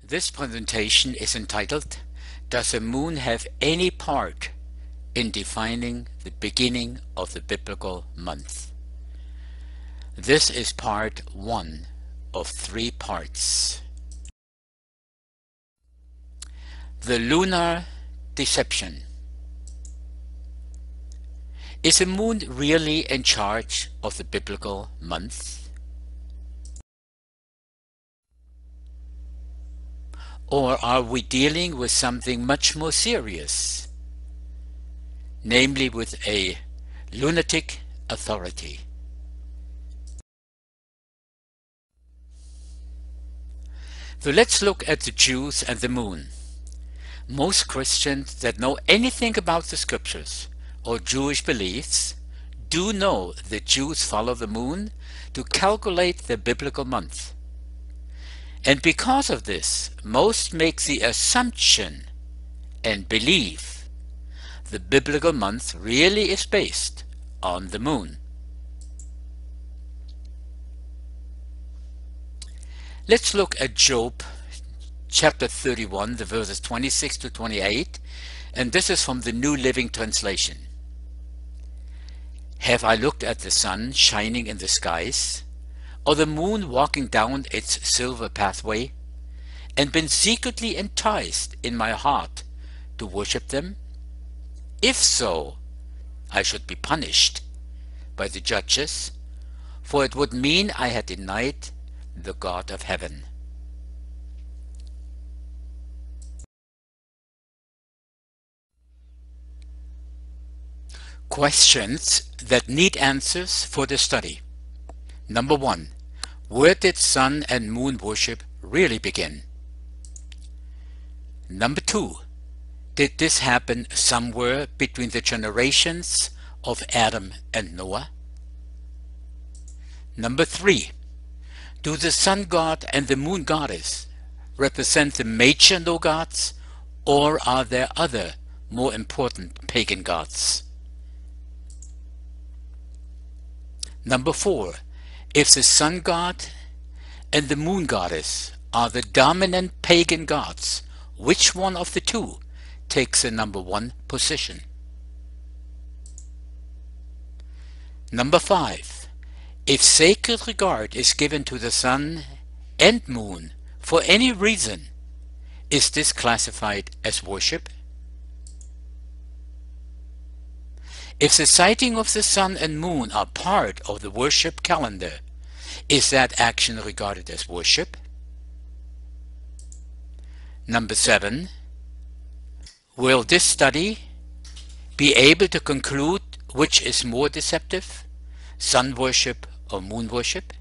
This presentation is entitled, Does the Moon Have Any Part in Defining the Beginning of the Biblical Month? This is part 1 of 3 parts. The Lunar Deception. Is the moon really in charge of the biblical month? Or are we dealing with something much more serious, namely with a lunatic authority? So let's look at the Jews and the moon. Most Christians that know anything about the scriptures or Jewish beliefs do know that Jews follow the moon to calculate the biblical month. And because of this, most make the assumption and believe the biblical month really is based on the moon. Let's look at Job chapter 31, the verses 26 to 28, and this is from the New Living Translation. Have I looked at the sun shining in the skies, or the moon walking down its silver pathway, and been secretly enticed in my heart to worship them? If so, I should be punished by the judges, for it would mean I had denied the God of heaven. Questions that need answers for the study. Number 1. Where did sun and moon worship really begin? Number 2. Did this happen somewhere between the generations of Adam and Noah? Number 3. Do the sun god and the moon goddess represent the major no gods, or are there other more important pagan gods? Number 4. If the sun god and the moon goddess are the dominant pagan gods, which one of the two takes the number 1 position? Number 5. If sacred regard is given to the sun and moon for any reason, is this classified as worship? If the sighting of the sun and moon are part of the worship calendar, is that action regarded as worship? Number 7. Will this study be able to conclude which is more deceptive, sun worship or moon worship?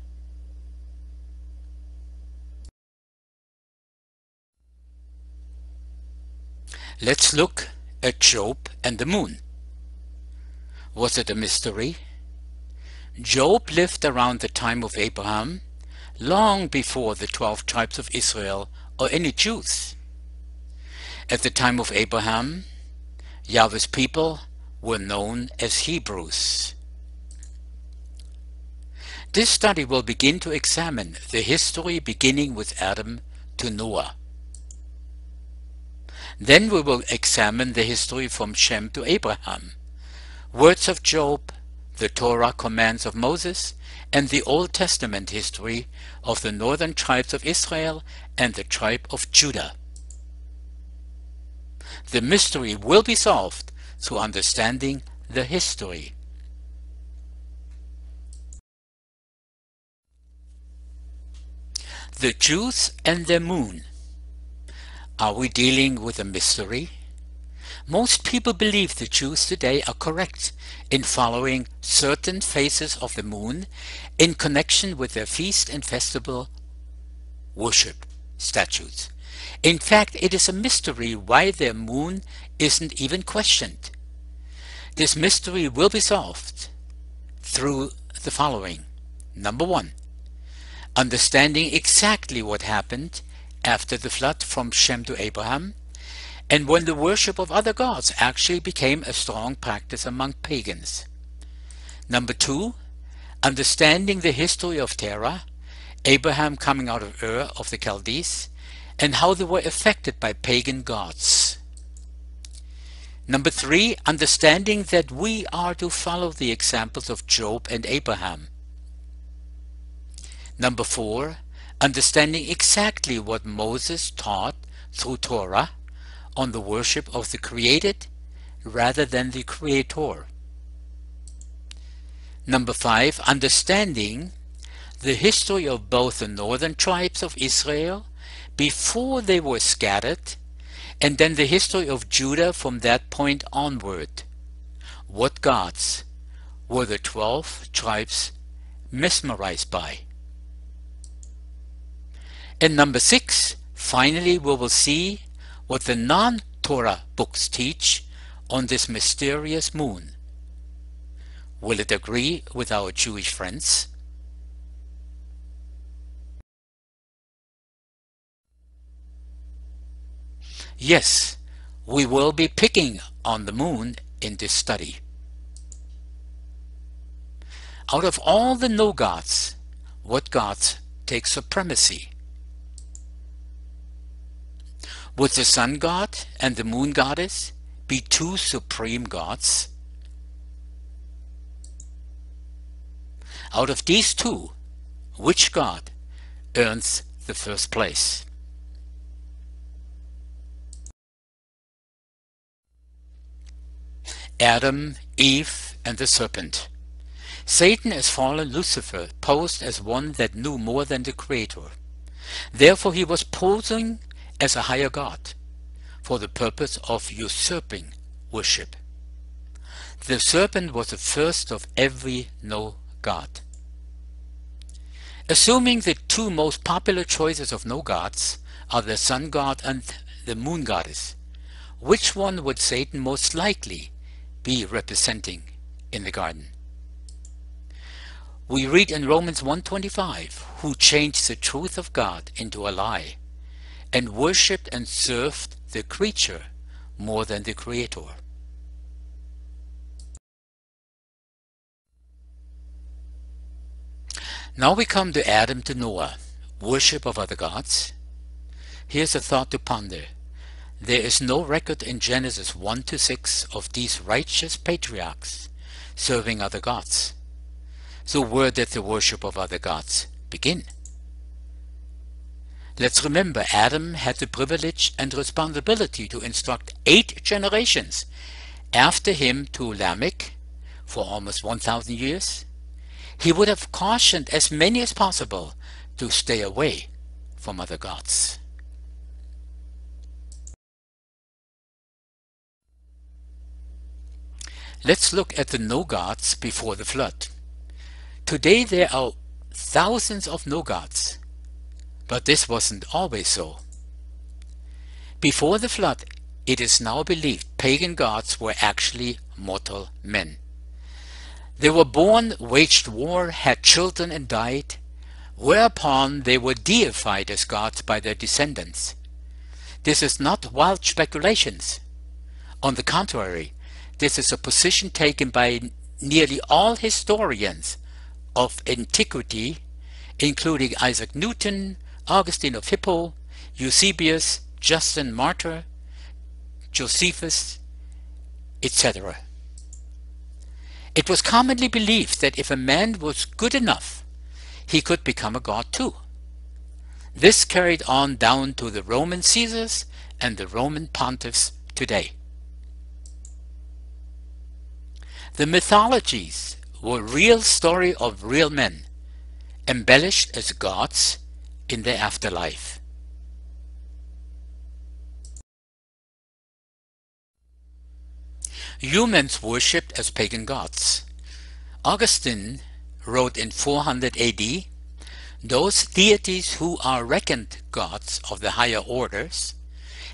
Let's look at Job and the moon. Was it a mystery? Job lived around the time of Abraham, long before the 12 tribes of Israel or any Jews. At the time of Abraham, Yahweh's people were known as Hebrews. This study will begin to examine the history beginning with Adam to Noah. Then we will examine the history from Shem to Abraham, words of Job, the Torah commands of Moses, and the Old Testament history of the northern tribes of Israel and the tribe of Judah. The mystery will be solved through understanding the history. The Jews and their moon. Are we dealing with a mystery? Most people believe the Jews today are correct in following certain phases of the moon in connection with their feast and festival worship statutes. In fact, it is a mystery why their moon isn't even questioned. This mystery will be solved through the following. Number 1. Understanding exactly what happened after the flood from Shem to Abraham, and when the worship of other gods actually became a strong practice among pagans. Number 2, understanding the history of Terah, Abraham coming out of Ur of the Chaldees, and how they were affected by pagan gods. Number 3, understanding that we are to follow the examples of Job and Abraham. Number 4, understanding exactly what Moses taught through Torah on the worship of the created rather than the creator. Number 5, understanding the history of both the northern tribes of Israel before they were scattered, and then the history of Judah from that point onward. What gods were the 12 tribes mesmerized by? And number 6, finally we will see what the non-Torah books teach on this mysterious moon. Will it agree with our Jewish friends? Yes, we will be picking on the moon in this study. Out of all the no gods, what gods take supremacy? Would the sun god and the moon goddess be two supreme gods? Out of these two, which god earns the first place? Adam, Eve, and the serpent. Satan, as fallen Lucifer, posed as one that knew more than the Creator. Therefore he was posing as a higher god for the purpose of usurping worship. The serpent was the first of every no god. Assuming the two most popular choices of no gods are the sun god and the moon goddess, which one would Satan most likely be representing in the garden? We read in Romans 1:25, who changed the truth of God into a lie, and worshipped and served the creature more than the Creator. Now we come to Adam to Noah, worship of other gods. Here's a thought to ponder. There is no record in Genesis 1-6 of these righteous patriarchs serving other gods. So where did the worship of other gods begin? Let's remember, Adam had the privilege and responsibility to instruct 8 generations after him to Lamech for almost 1,000 years. He would have cautioned as many as possible to stay away from other gods. Let's look at the no gods before the flood. Today there are thousands of no gods, but this wasn't always so. Before the flood, it is now believed pagan gods were actually mortal men. They were born, waged war, had children and died, whereupon they were deified as gods by their descendants. This is not wild speculations. On the contrary, this is a position taken by nearly all historians of antiquity, including Isaac Newton, Augustine of Hippo, Eusebius, Justin Martyr, Josephus, etc. It was commonly believed that if a man was good enough, he could become a god too. This carried on down to the Roman Caesars and the Roman pontiffs today. The mythologies were real story of real men, embellished as gods in their afterlife. Humans worshipped as pagan gods. Augustine wrote in 400 AD, those deities who are reckoned gods of the higher orders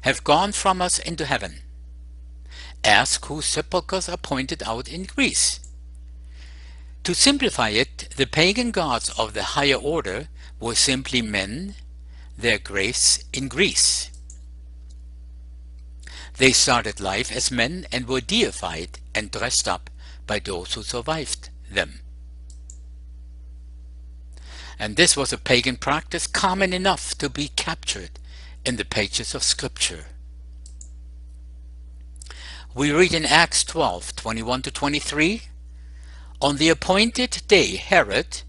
have gone from us into heaven. Ask whose sepulchres are pointed out in Greece. To simplify it, the pagan gods of the higher order were simply men, their graves in Greece. They started life as men and were deified and dressed up by those who survived them. And this was a pagan practice common enough to be captured in the pages of Scripture. We read in Acts 12:21-23, "On the appointed day Herod,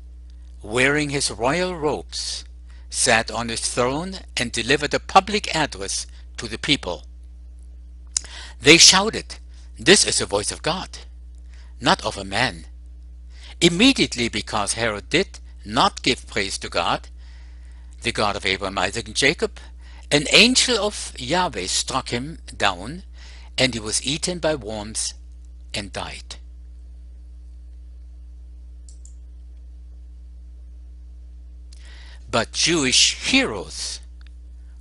wearing his royal robes, sat on his throne and delivered a public address to the people. They shouted, 'This is the voice of God, not of a man.' Immediately, because Herod did not give praise to God, the God of Abraham, Isaac, and Jacob, an angel of Yahweh struck him down, and he was eaten by worms and died." But Jewish heroes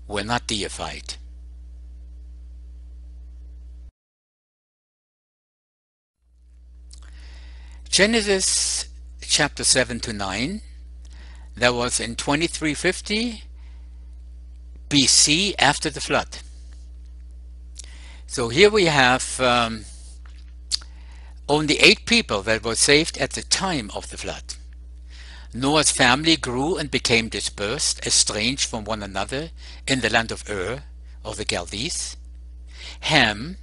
were not deified. Genesis chapter 7-9, that was in 2350 BC after the flood. So here we have only 8 people that were saved at the time of the flood. Noah's family grew and became dispersed, estranged from one another in the land of Ur, or the Chaldees. Ham,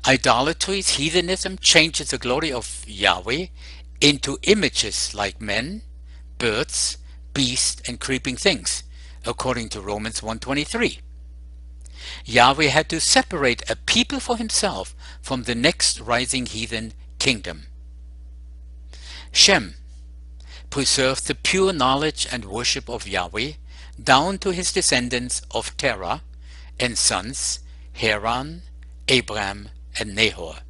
idolatry, heathenism, changes the glory of Yahweh into images like men, birds, beasts, and creeping things, according to Romans 1:23. Yahweh had to separate a people for himself from the next rising heathen kingdom. Shem preserved the pure knowledge and worship of Yahweh down to his descendants of Terah and sons Haran, Abram, and Nahor.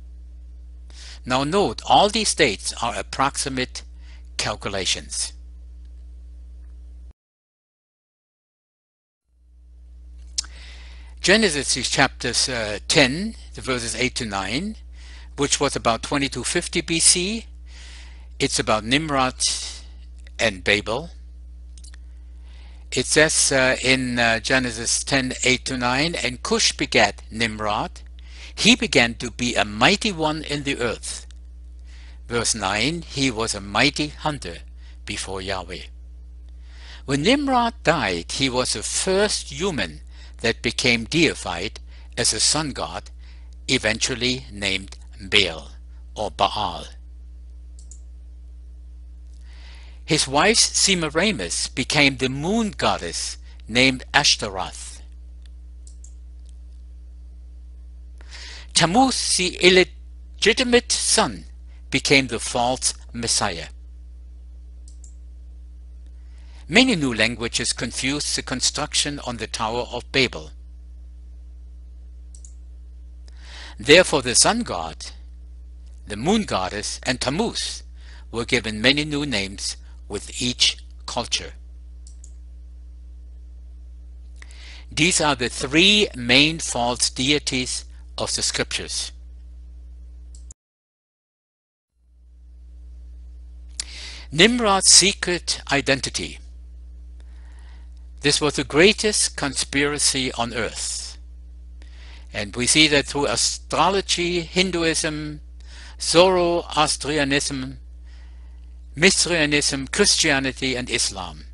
Now note, all these dates are approximate calculations. Genesis chapters 10, the verses 8-9, which was about 2250 BC. It's about Nimrod and Babel. It says in Genesis 10, 8-9, "And Cush begat Nimrod. He began to be a mighty one in the earth." Verse 9, "He was a mighty hunter before Yahweh." When Nimrod died, he was the first human that became deified as a sun god, eventually named Baal or Baal. His wife Semiramis became the moon goddess named Ashtaroth. Tammuz, the illegitimate son, became the false Messiah. Many new languages confuse the construction on the Tower of Babel. Therefore the sun god, the moon goddess, and Tammuz were given many new names with each culture. These are the 3 main false deities of the Scriptures. Nimrod's secret identity. This was the greatest conspiracy on earth. And we see that through astrology, Hinduism, Zoroastrianism, Mithraism, Christianity, and Islam.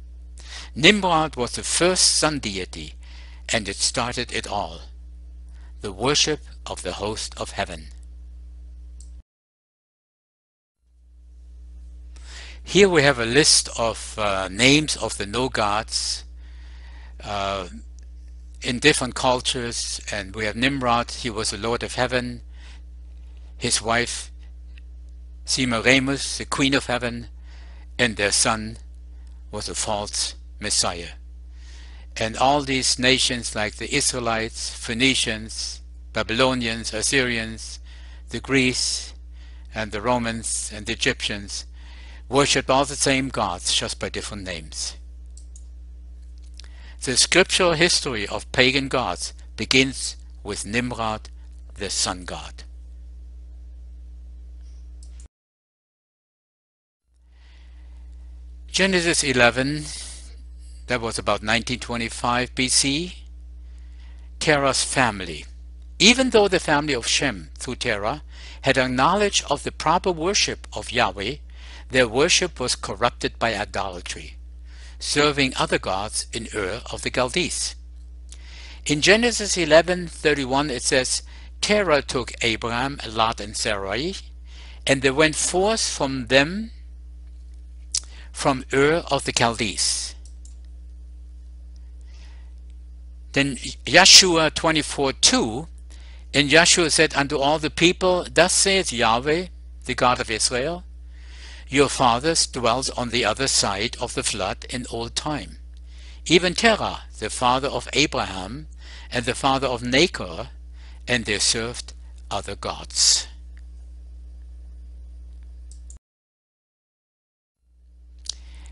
Nimrod was the first sun deity, and it started it all, the worship of the host of heaven. Here we have a list of names of the no-gods in different cultures, and we have Nimrod. He was the Lord of Heaven. His wife Semiramis, the Queen of Heaven, and their son was a false Messiah. And all these nations like the Israelites, Phoenicians, Babylonians, Assyrians, the Greeks, and the Romans and the Egyptians worshipped all the same gods, just by different names. The scriptural history of pagan gods begins with Nimrod, the sun god. Genesis 11, that was about 1925 BC. Terah's family. Even though the family of Shem, through Terah, had a knowledge of the proper worship of Yahweh, their worship was corrupted by idolatry, serving other gods in Ur of the Chaldees. In Genesis 11:31 it says, Terah took Abraham, Lot, and Sarai, and they went forth from them from Ur of the Chaldees. Then Joshua 24:2, and Joshua said unto all the people, Thus saith Yahweh, the God of Israel, Your fathers dwelt on the other side of the flood in old time, even Terah, the father of Abraham, and the father of Nachor, and they served other gods.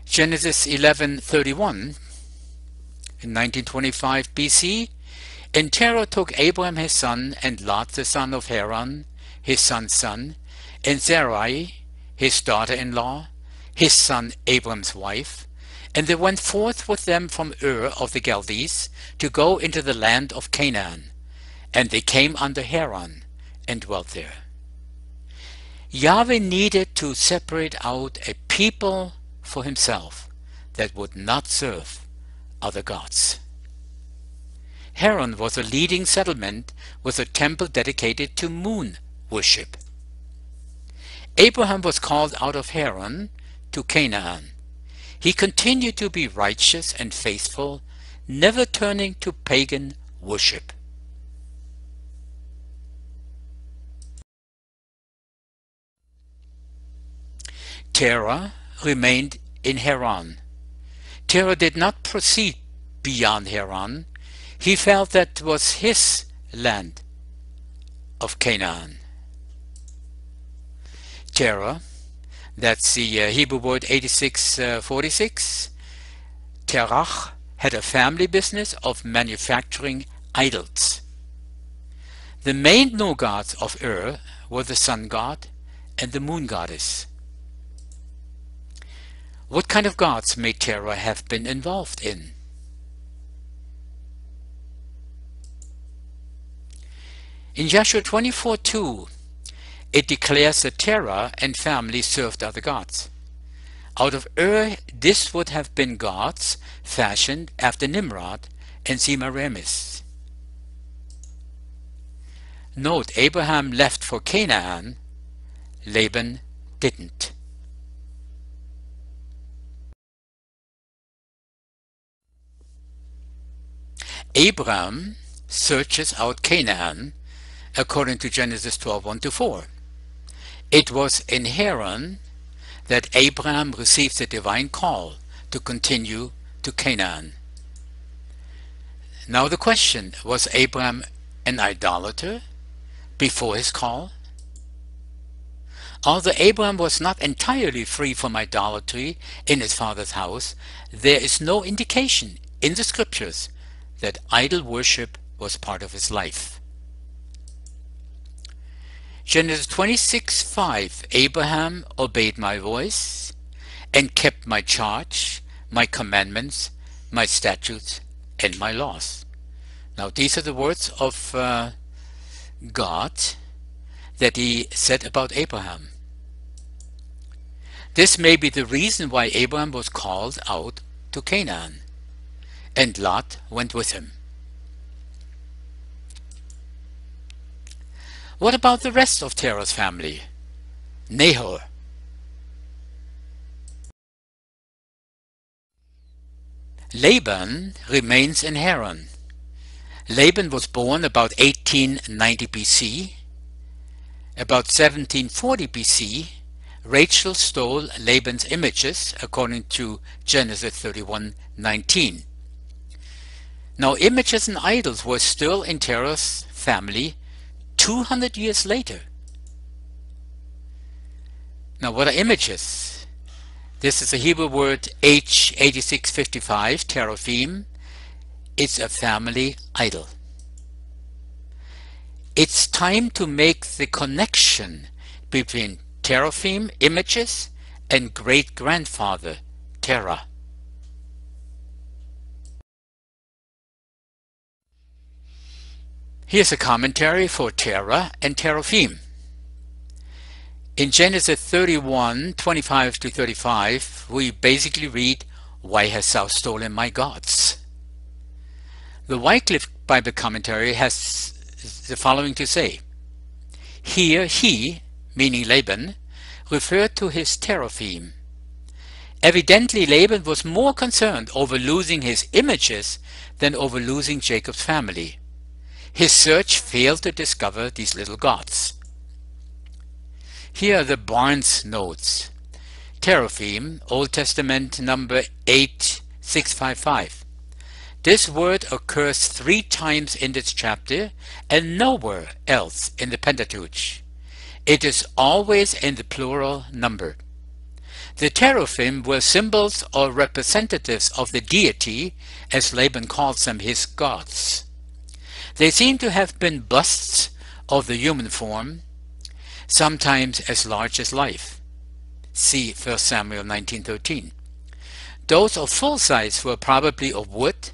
Genesis 11:31, in 1925 BC, and Terah took Abraham his son, and Lot the son of Haran, his son's son, and Sarai, his daughter-in-law, his son Abraham's wife, and they went forth with them from Ur of the Chaldees to go into the land of Canaan, and they came unto Haran and dwelt there. Yahweh needed to separate out a people for himself that would not serve other gods. Haran was a leading settlement with a temple dedicated to moon worship. Abraham was called out of Haran to Canaan. He continued to be righteous and faithful, never turning to pagan worship. Terah remained in Haran. Terah did not proceed beyond Haran. He felt that was his land of Canaan. Terah, that's the Hebrew word 8646. Terah had a family business of manufacturing idols. The main no gods of Ur were the sun god and the moon goddess. What kind of gods may Terah have been involved in? In Joshua 24:2, it declares that Terah and family served other gods. Out of Ur, this would have been gods fashioned after Nimrod and Semiramis. Note, Abraham left for Canaan, Laban didn't. Abraham searches out Canaan according to Genesis 12:1-4. It was in Haran that Abraham received the divine call to continue to Canaan. Now the question, was Abraham an idolater before his call? Although Abraham was not entirely free from idolatry in his father's house, there is no indication in the scriptures that idol worship was part of his life. Genesis 26:5, Abraham obeyed my voice and kept my charge, my commandments, my statutes, and my laws. Now these are the words of God that he said about Abraham. This may be the reason why Abraham was called out to Canaan, and Lot went with him. What about the rest of Terah's family? Nahor. Laban remains in Haran. Laban was born about 1890 BC. About 1740 BC, Rachel stole Laban's images according to Genesis 31:19. Now images and idols were still in Terah's family 200 years later. Now what are images? This is a Hebrew word H8655, teraphim. It's a family idol. It's time to make the connection between teraphim, images, and great-grandfather, Terah. Here's a commentary for Terah and teraphim. In Genesis 31:25-35, we basically read, "Why hast thou stolen my gods?" The Wycliffe Bible commentary has the following to say. Here he, meaning Laban, referred to his teraphim. Evidently Laban was more concerned over losing his images than over losing Jacob's family. His search failed to discover these little gods. Here are the Barnes notes. Teraphim, Old Testament number 8655. This word occurs 3 times in this chapter and nowhere else in the Pentateuch. It is always in the plural number. The teraphim were symbols or representatives of the deity, as Laban calls them, his gods. They seem to have been busts of the human form, sometimes as large as life. See 1 Samuel 19:13. Those of full size were probably of wood.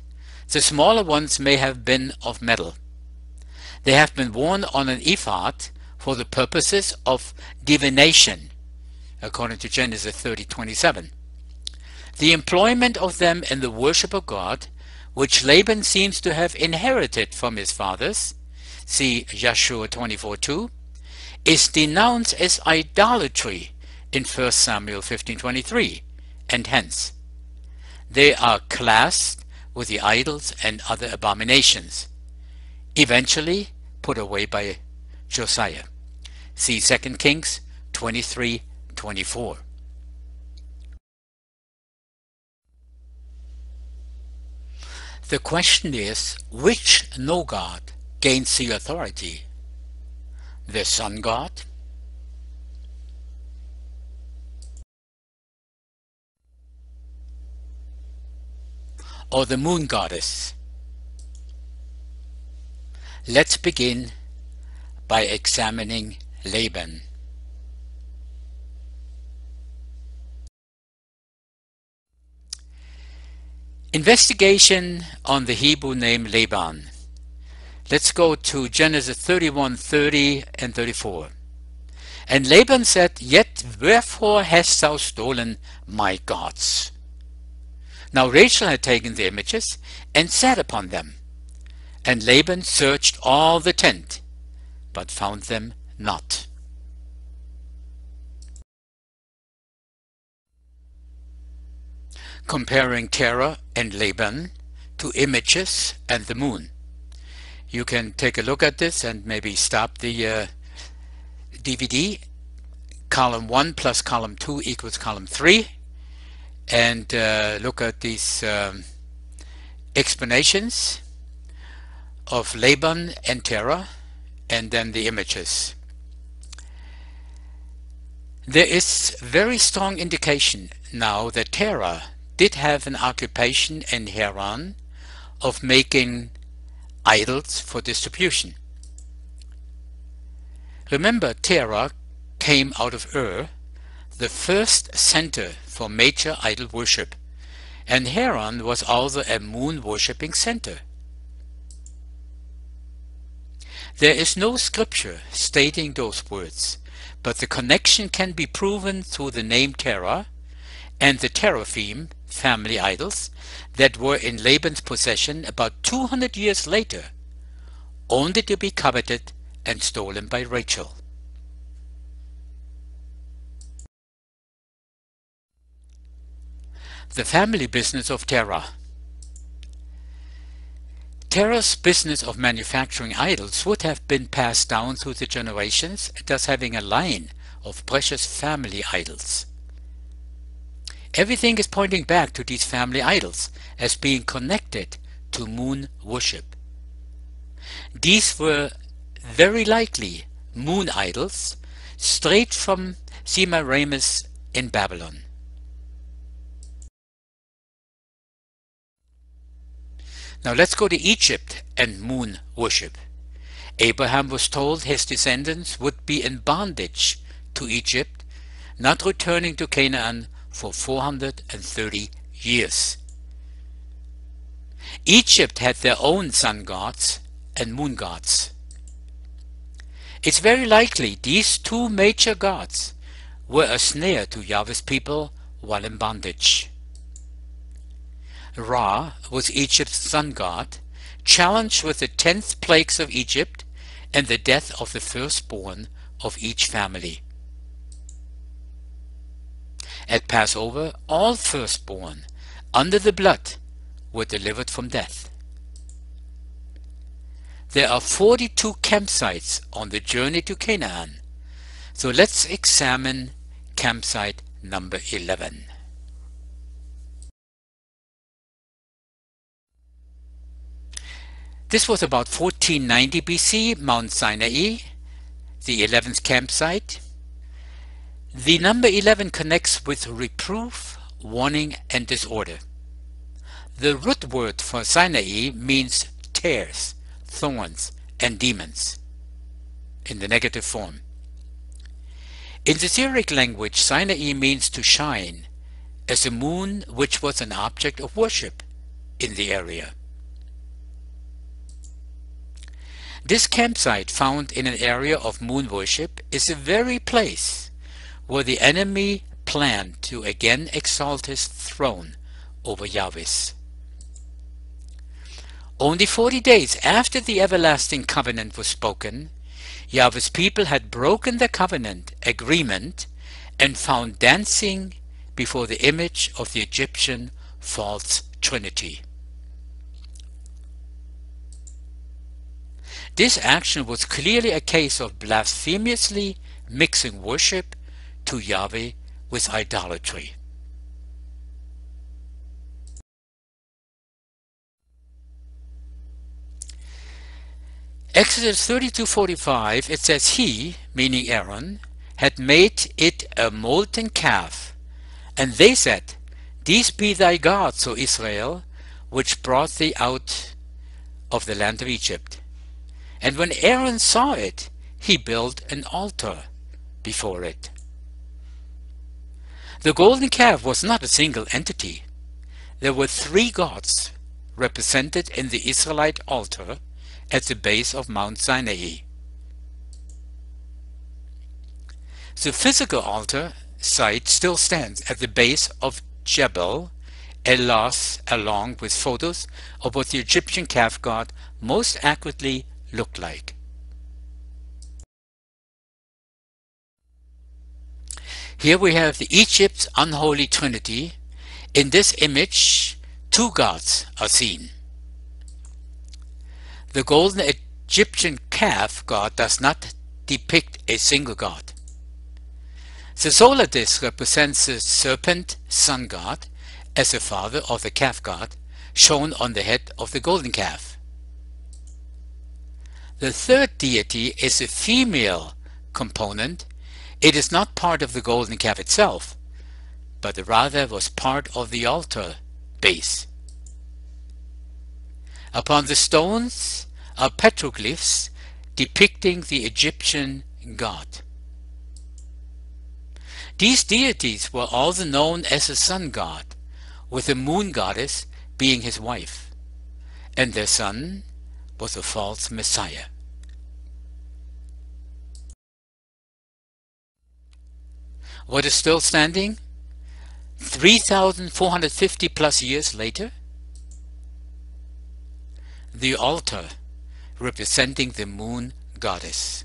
The smaller ones may have been of metal. They have been worn on an ephod for the purposes of divination, according to Genesis 30:27. The employment of them in the worship of God, which Laban seems to have inherited from his fathers, see Joshua 24:2, is denounced as idolatry in 1 Samuel 15:23, and hence they are classed with the idols and other abominations, eventually put away by Josiah. See 2 Kings 23:24. The question is, which no god gains the authority? The sun god? Or the moon goddess? Let's begin by examining Laban. Investigation on the Hebrew name Laban. Let's go to Genesis 31:30 and 34. And Laban said, Yet wherefore hast thou stolen my gods? Now Rachel had taken the images and sat upon them. And Laban searched all the tent, but found them not. Comparing Terah and Laban to images and the moon. You can take a look at this and maybe stop the DVD. Column 1 plus column 2 equals column 3. And look at these explanations of Laban and Terah, and then the images. There is very strong indication now that Terah did have an occupation in Haran of making idols for distribution. Remember, Terah came out of Ur, the first center for major idol worship, and Haran was also a moon worshipping center. There is no scripture stating those words, but the connection can be proven through the name Terah and the teraphim, family idols, that were in Laban's possession about 200 years later, only to be coveted and stolen by Rachel. The family business of Terah. Terah's business of manufacturing idols would have been passed down through the generations, thus having a line of precious family idols. Everything is pointing back to these family idols as being connected to moon worship. These were very likely moon idols straight from Semiramis in Babylon. Now let's go to Egypt and moon worship. Abraham was told his descendants would be in bondage to Egypt, not returning to Canaan for 430 years. Egypt had their own sun gods and moon gods. It's very likely these two major gods were a snare to Yahweh's people while in bondage. Ra was Egypt's sun god, challenged with the 10th plagues of Egypt and the death of the firstborn of each family. At Passover, all firstborn under the blood were delivered from death. There are 42 campsites on the journey to Canaan, so let's examine campsite number 11. This was about 1490 BC, Mount Sinai, the 11th campsite. The number 11 connects with reproof, warning, and disorder. The root word for Sinai means tares, thorns, and demons, in the negative form. In the Syriac language, Sinai means to shine, as a moon which was an object of worship in the area. This campsite, found in an area of moon worship, is the very place where the enemy planned to again exalt his throne over Yahweh's. Only 40 days after the everlasting covenant was spoken, Yahweh's people had broken the covenant agreement and found dancing before the image of the Egyptian false trinity. This action was clearly a case of blasphemously mixing worship to Yahweh with idolatry. Exodus 32:45, it says, he, meaning Aaron, had made it a molten calf, and they said, these be thy gods, O Israel, which brought thee out of the land of Egypt. And when Aaron saw it, he built an altar before it. The golden calf was not a single entity. There were 3 gods represented in the Israelite altar at the base of Mount Sinai. The physical altar site still stands at the base of Jebel Elas, along with photos of what the Egyptian calf god most accurately looked like. Here we have the Egypt's unholy trinity. In this image, 2 gods are seen. The golden Egyptian calf god does not depict a single god. The solar disk represents the serpent sun god as the father of the calf god, shown on the head of the golden calf. The 3rd deity is a female component. It is not part of the golden calf itself, but rather was part of the altar base. Upon the stones are petroglyphs depicting the Egyptian god. These deities were also known as the sun god, with the moon goddess being his wife, and their son was a false messiah. What is still standing? 3,450 plus years later, the altar representing the moon goddess.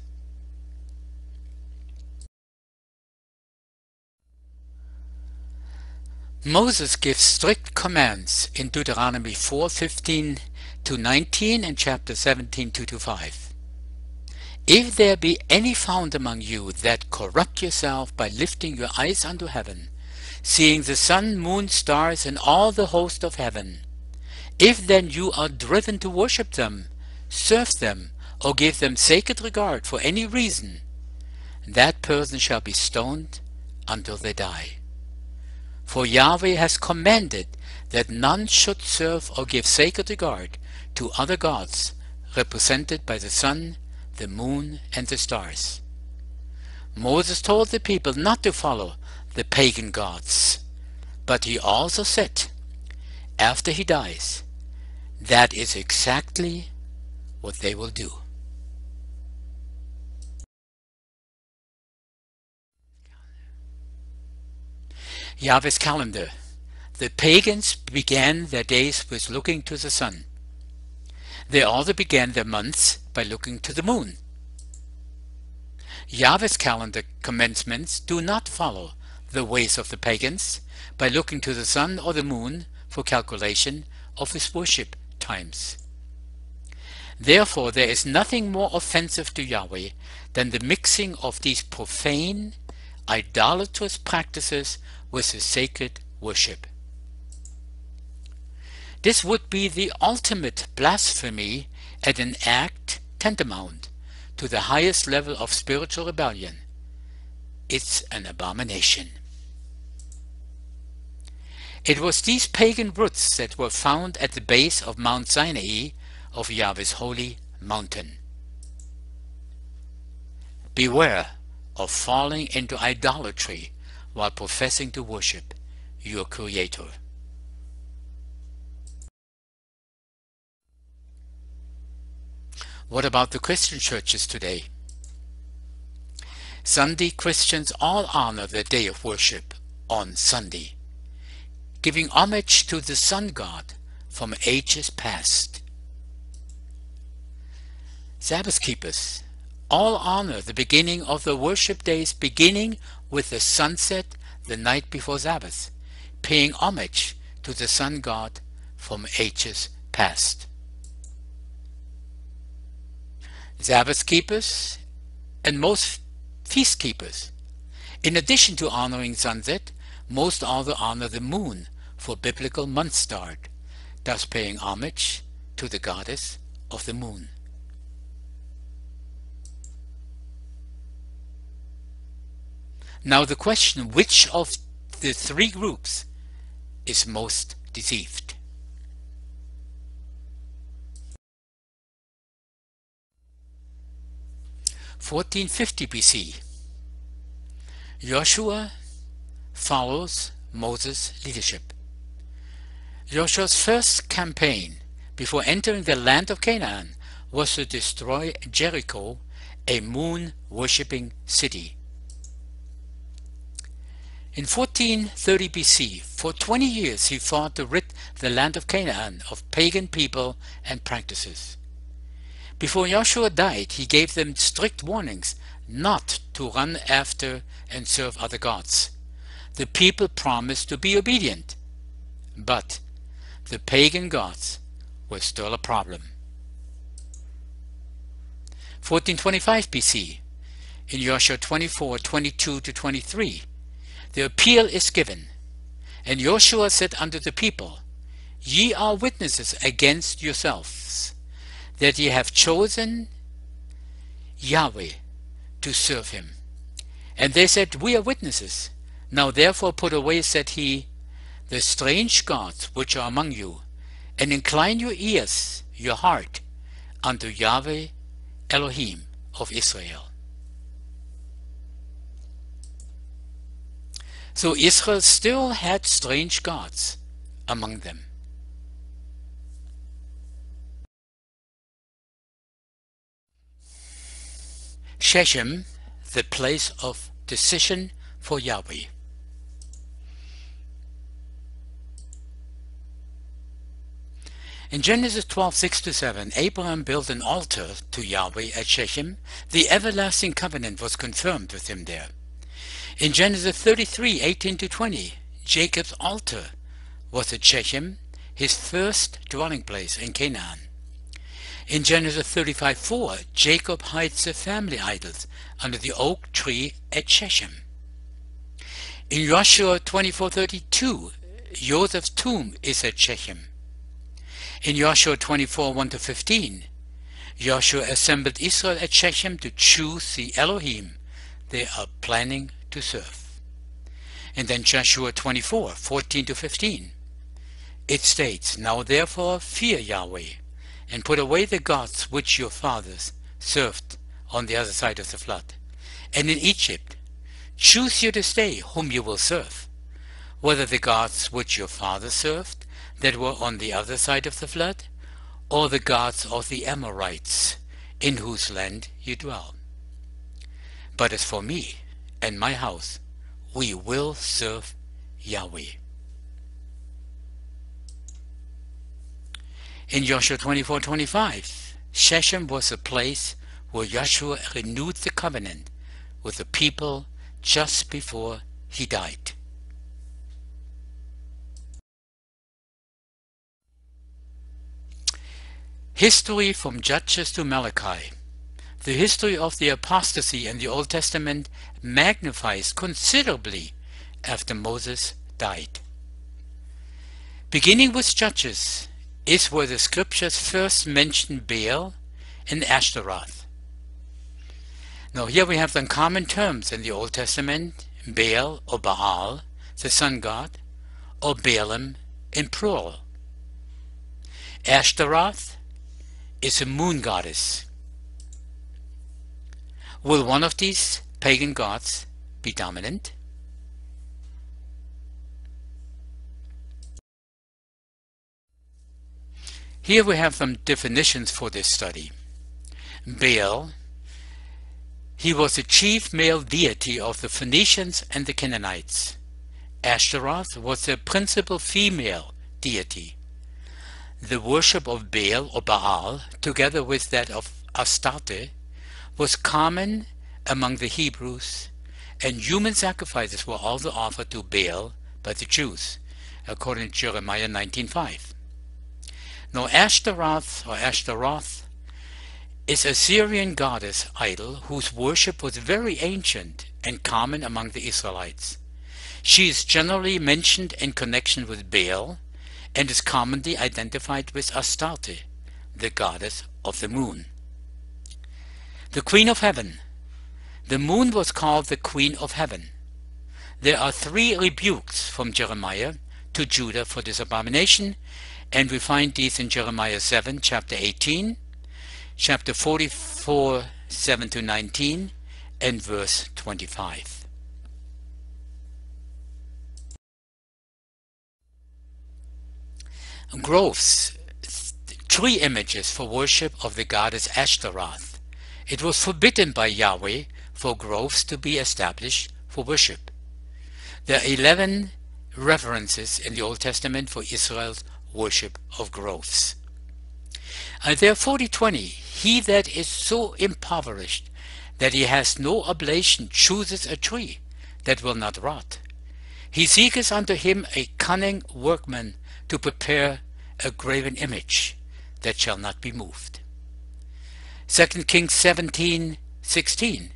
Moses gives strict commands in Deuteronomy 4:15 to 19 and chapter 17:2-5. If there be any found among you that corrupt yourself by lifting your eyes unto heaven, seeing the sun, moon, stars, and all the host of heaven, if then you are driven to worship them, serve them, or give them sacred regard for any reason, that person shall be stoned until they die. For Yahweh has commanded that none should serve or give sacred regard to other gods represented by the sun, the moon, and the stars. Moses told the people not to follow the pagan gods, but he also said, after he dies, that is exactly what they will do. Yahweh's calendar. The pagans began their days with looking to the sun. They also began their months by looking to the moon. Yahweh's calendar commencements do not follow the ways of the pagans by looking to the sun or the moon for calculation of his worship times. Therefore, there is nothing more offensive to Yahweh than the mixing of these profane, idolatrous practices with his sacred worship. This would be the ultimate blasphemy and an act tantamount to the highest level of spiritual rebellion. It's an abomination. It was these pagan roots that were found at the base of Mount Sinai of Yahweh's holy mountain. Beware of falling into idolatry while professing to worship your Creator. What about the Christian churches today? Sunday Christians all honor their day of worship on Sunday, giving homage to the sun god from ages past. Sabbath keepers all honor the beginning of the worship days beginning with the sunset the night before Sabbath, paying homage to the sun god from ages past. Sabbath keepers and most feast keepers, in addition to honoring sunset, most also honor the moon for biblical month start, thus paying homage to the goddess of the moon. Now the question, which of the three groups is most deceived? (1450 BC). Joshua follows Moses' leadership. Joshua's first campaign before entering the land of Canaan was to destroy Jericho, a moon-worshipping city. In 1430 BC, for 20 years he fought to rid the land of Canaan of pagan people and practices. Before Joshua died, he gave them strict warnings not to run after and serve other gods. The people promised to be obedient, but the pagan gods were still a problem. 1425 BC, in Joshua 24:22-23, the appeal is given, and Joshua said unto the people, Ye are witnesses against yourselves, that ye have chosen Yahweh to serve him. And they said, We are witnesses. Now therefore put away, said he, the strange gods which are among you, and incline your ears, your heart, unto Yahweh Elohim of Israel. So Israel still had strange gods among them. Shechem, the place of decision for Yahweh. In Genesis 12:6-7, Abraham built an altar to Yahweh at Shechem. The everlasting covenant was confirmed with him there. In Genesis 33:18-20, Jacob's altar was at Shechem, his first dwelling place in Canaan. In Genesis 35:4, Jacob hides the family idols under the oak tree at Shechem. In Joshua 24:32, Joseph's tomb is at Shechem. In Joshua 24:1-15, Joshua assembled Israel at Shechem to choose the Elohim they are planning to serve. And then Joshua 24:14-15, it states, Now therefore fear Yahweh, and put away the gods which your fathers served on the other side of the flood. And in Egypt, choose you this day whom you will serve, whether the gods which your fathers served that were on the other side of the flood, or the gods of the Amorites, in whose land you dwell. But as for me and my house, we will serve Yahweh. In Joshua 24:25, Shechem was a place where Joshua renewed the covenant with the people just before he died. History from Judges to Malachi. The history of the apostasy in the Old Testament magnifies considerably after Moses died. Beginning with Judges is where the scriptures first mention Baal and Ashtaroth. Now here we have some common terms in the Old Testament: Baal or Baal, the sun god, or Baalim in plural. Ashtaroth is a moon goddess. Will one of these pagan gods be dominant? Here we have some definitions for this study. Baal, he was the chief male deity of the Phoenicians and the Canaanites. Ashtaroth was the principal female deity. The worship of Baal or Baal, together with that of Astarte, was common among the Hebrews, and human sacrifices were also offered to Baal by the Jews, according to Jeremiah 19:5. Now Ashtaroth or Ashtaroth is a Syrian goddess idol whose worship was very ancient and common among the Israelites. She is generally mentioned in connection with Baal and is commonly identified with Astarte, the goddess of the moon. The Queen of Heaven. The moon was called the Queen of Heaven. There are 3 rebukes from Jeremiah to Judah for this abomination, and we find these in Jeremiah 7, chapter 18, chapter 44, 7 to 19, and verse 25. Groves, 3 images for worship of the goddess Ashtaroth. It was forbidden by Yahweh for groves to be established for worship. There are 11 references in the Old Testament for Israel's worship of groves. There are 40:20. He that is so impoverished that he has no oblation chooses a tree that will not rot. He seeketh unto him a cunning workman to prepare a graven image that shall not be moved. 2 Kings 17:16.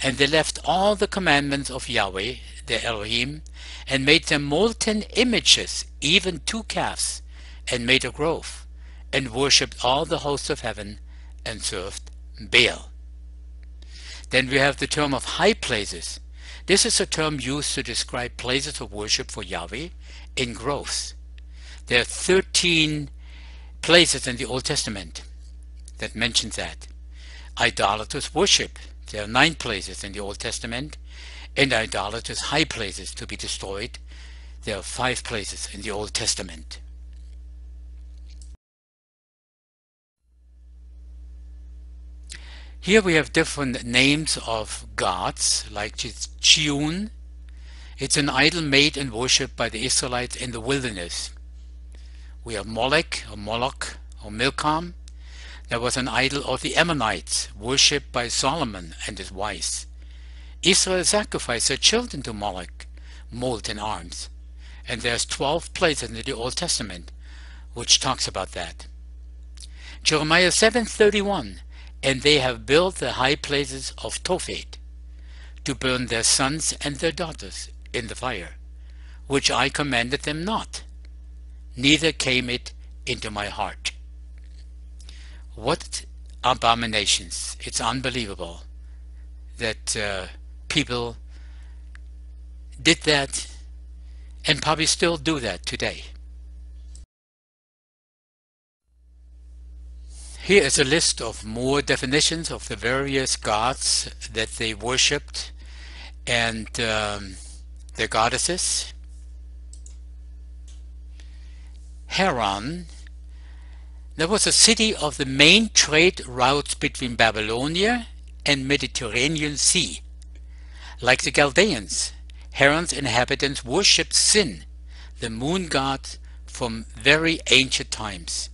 And they left all the commandments of Yahweh, their Elohim, and made them molten images, even 2 calves, and made a grove, and worshipped all the hosts of heaven, and served Baal. Then we have the term of high places. This is a term used to describe places of worship for Yahweh in groves. There are 13 places in the Old Testament that mention that. Idolatrous worship. There are 9 places in the Old Testament, and idolatrous high places to be destroyed. There are 5 places in the Old Testament. Here we have different names of gods, like Chiun. It's an idol made and worshipped by the Israelites in the wilderness. We have Molech or Moloch or Milcom. There was an idol of the Ammonites, worshipped by Solomon and his wives. Israel sacrificed their children to Moloch, molten arms. And there's 12 places in the Old Testament which talks about that. Jeremiah 7:31. And they have built the high places of Tophet, to burn their sons and their daughters in the fire, which I commanded them not, neither came it into my heart. What abominations! It's unbelievable that people did that and probably still do that today. Here is a list of more definitions of the various gods that they worshipped and their goddesses. Haran. There was a city of the main trade routes between Babylonia and Mediterranean Sea. Like the Chaldeans, Haran's inhabitants worshipped Sin, the moon god, from very ancient times.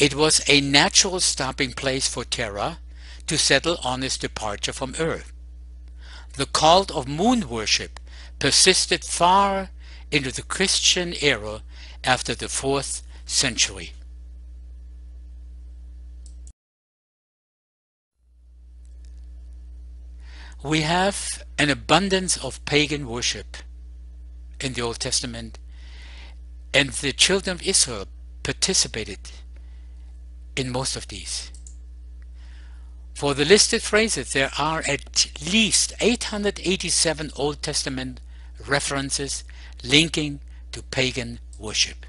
It was a natural stopping place for Terah to settle on his departure from earth. The cult of moon worship persisted far into the Christian era after the 4th century. We have an abundance of pagan worship in the Old Testament, and the children of Israel participated in most of these. For the listed phrases, there are at least 887 Old Testament references linking to pagan worship.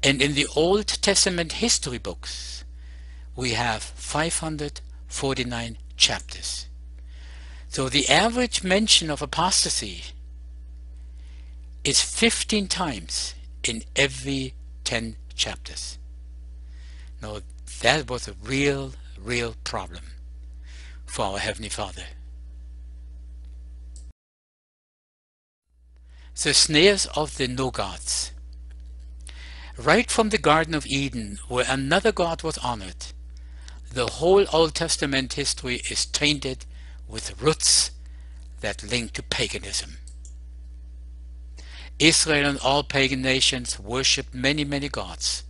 And in the Old Testament history books, we have 549 chapters. So the average mention of apostasy is 15 times in every 10 chapters. Now that was a real problem for our Heavenly Father. The snares of the no-gods. Right from the Garden of Eden, where another god was honored, the whole Old Testament history is tainted with roots that link to paganism. Israel and all pagan nations worshipped many gods.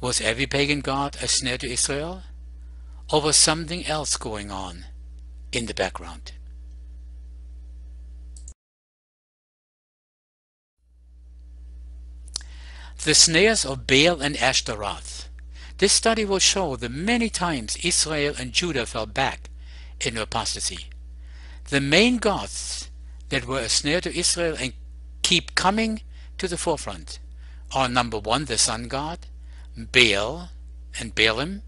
Was every pagan god a snare to Israel, or was something else going on in the background? The snares of Baal and Ashtaroth. This study will show the many times Israel and Judah fell back in apostasy. The main gods that were a snare to Israel and keep coming to the forefront are: number 1, the sun god, Baal and Baalim,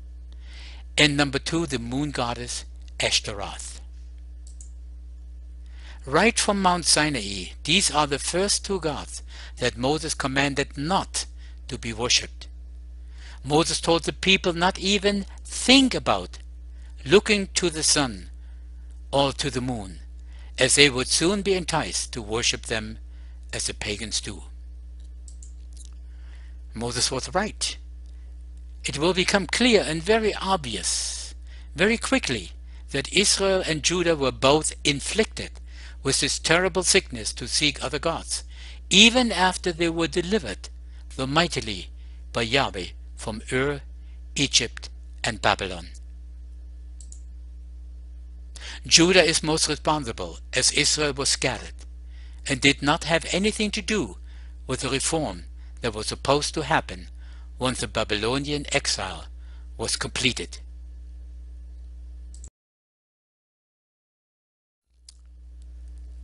and number 2, the moon goddess Ashtaroth. Right from Mount Sinai, these are the first 2 gods that Moses commanded not to be worshipped. Moses told the people not even think about looking to the sun or to the moon, as they would soon be enticed to worship them as the pagans do. Moses was right. It will become clear and very obvious very quickly that Israel and Judah were both inflicted with this terrible sickness to seek other gods, even after they were delivered, though mightily, by Yahweh from Ur, Egypt, and Babylon. Judah is most responsible, as Israel was scattered and did not have anything to do with the reform that was supposed to happen once the Babylonian exile was completed.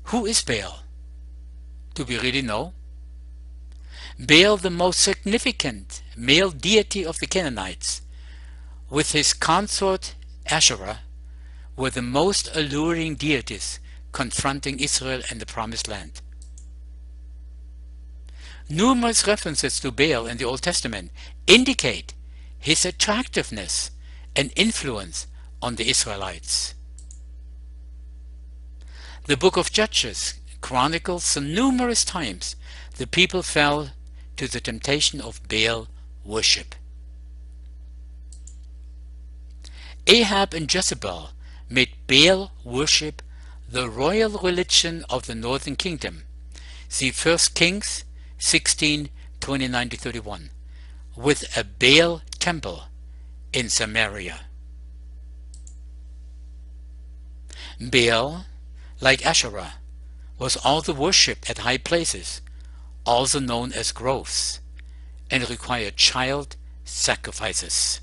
Who is Baal? Do we really know? Baal, the most significant male deity of the Canaanites, with his consort Asherah, were the most alluring deities confronting Israel and the Promised Land. Numerous references to Baal in the Old Testament indicate his attractiveness and influence on the Israelites. The book of Judges chronicles numerous times the people fell to the temptation of Baal worship. Ahab and Jezebel made Baal worship the royal religion of the northern kingdom. See 1 Kings 16:29-31, with a Baal temple in Samaria. Baal, like Asherah, was also worshipped at high places, also known as groves, and required child sacrifices.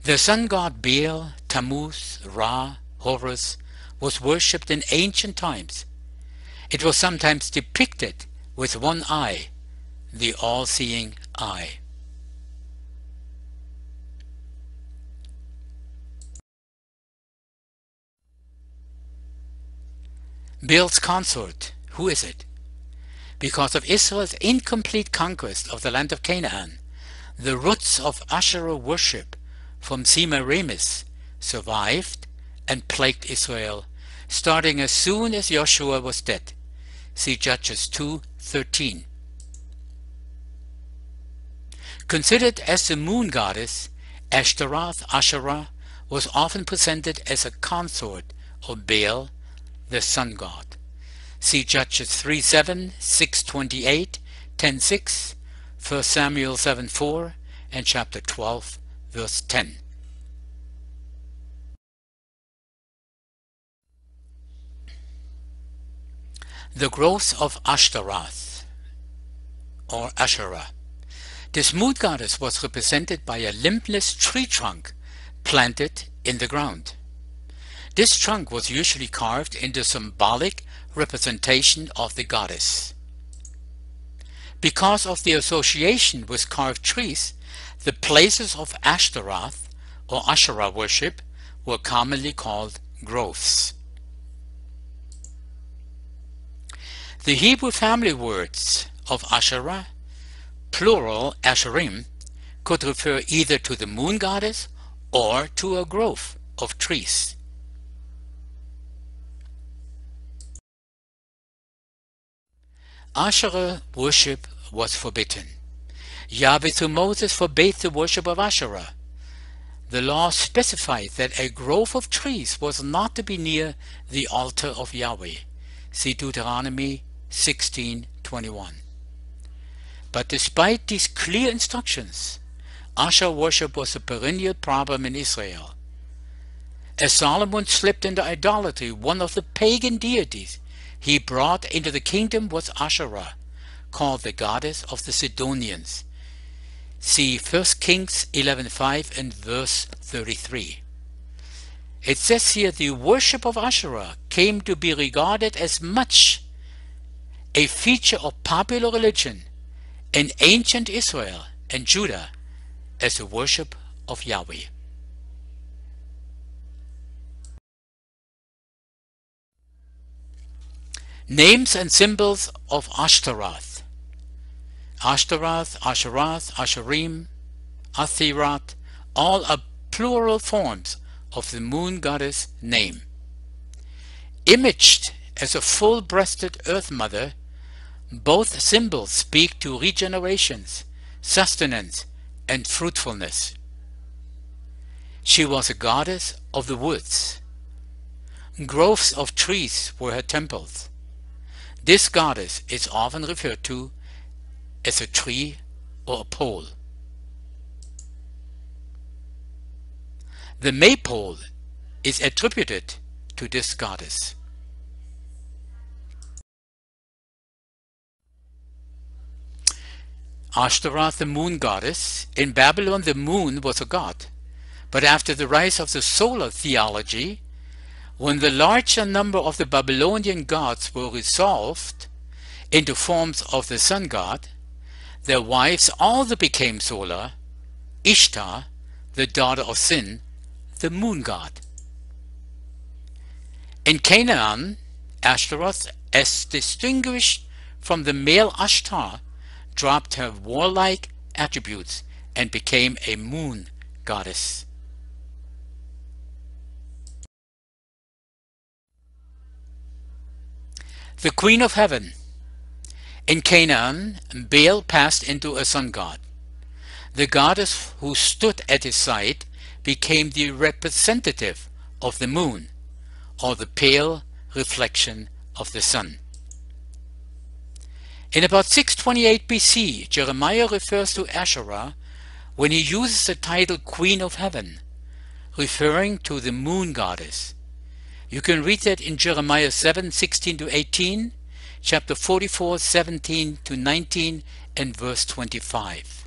The sun god Baal, Tammuz, Ra, Horus was worshipped in ancient times. It was sometimes depicted with one eye, the all-seeing eye. Baal's consort, who is it? Because of Israel's incomplete conquest of the land of Canaan, the roots of Asherah worship from Semiramis survived and plagued Israel starting as soon as Joshua was dead. See Judges 2:13. Considered as the moon goddess, Ashtaroth, Asherah, was often presented as a consort of Baal, the sun god. See Judges 3:7, 6:28, 10:6, 1 Samuel 7:4, and chapter 12, verse 10. The growth of Ashtaroth, or Asherah. This moon goddess was represented by a limbless tree trunk planted in the ground. This trunk was usually carved into symbolic representation of the goddess. Because of the association with carved trees, the places of Ashtaroth or Asherah worship were commonly called groves. The Hebrew family words of Asherah, plural Asherim, could refer either to the moon goddess or to a grove of trees. Asherah worship was forbidden. Yahweh through Moses forbade the worship of Asherah. The law specified that a grove of trees was not to be near the altar of Yahweh. See Deuteronomy 16:21. But despite these clear instructions, Asherah worship was a perennial problem in Israel. As Solomon slipped into idolatry, one of the pagan deities he brought into the kingdom was Asherah, called the goddess of the Sidonians. See 1 Kings 11:5 and verse 33. It says here the worship of Asherah came to be regarded as much a feature of popular religion in ancient Israel and Judah as the worship of Yahweh. Names and symbols of Ashtaroth. Ashtaroth, Asheroth, Asherim, Athiroth, all are plural forms of the moon goddess name. Imaged as a full-breasted earth mother, both symbols speak to regenerations, sustenance, and fruitfulness. She was a goddess of the woods. Groves of trees were her temples. This goddess is often referred to as a tree or a pole. The maypole is attributed to this goddess. Ashtaroth, the moon goddess. In Babylon, the moon was a god. But after the rise of the solar theology, when the larger number of the Babylonian gods were resolved into forms of the sun god, their wives also became solar. Ishtar, the daughter of Sin, the moon god. In Canaan, Ashtaroth, as distinguished from the male Ashtar, dropped her warlike attributes and became a moon goddess. The Queen of Heaven. In Canaan, Baal passed into a sun god. The goddess who stood at his side became the representative of the moon, or the pale reflection of the sun. In about 628 BC, Jeremiah refers to Asherah when he uses the title Queen of Heaven, referring to the moon goddess. You can read that in Jeremiah 7:16-18, chapter 44, 17-19, and verse 25.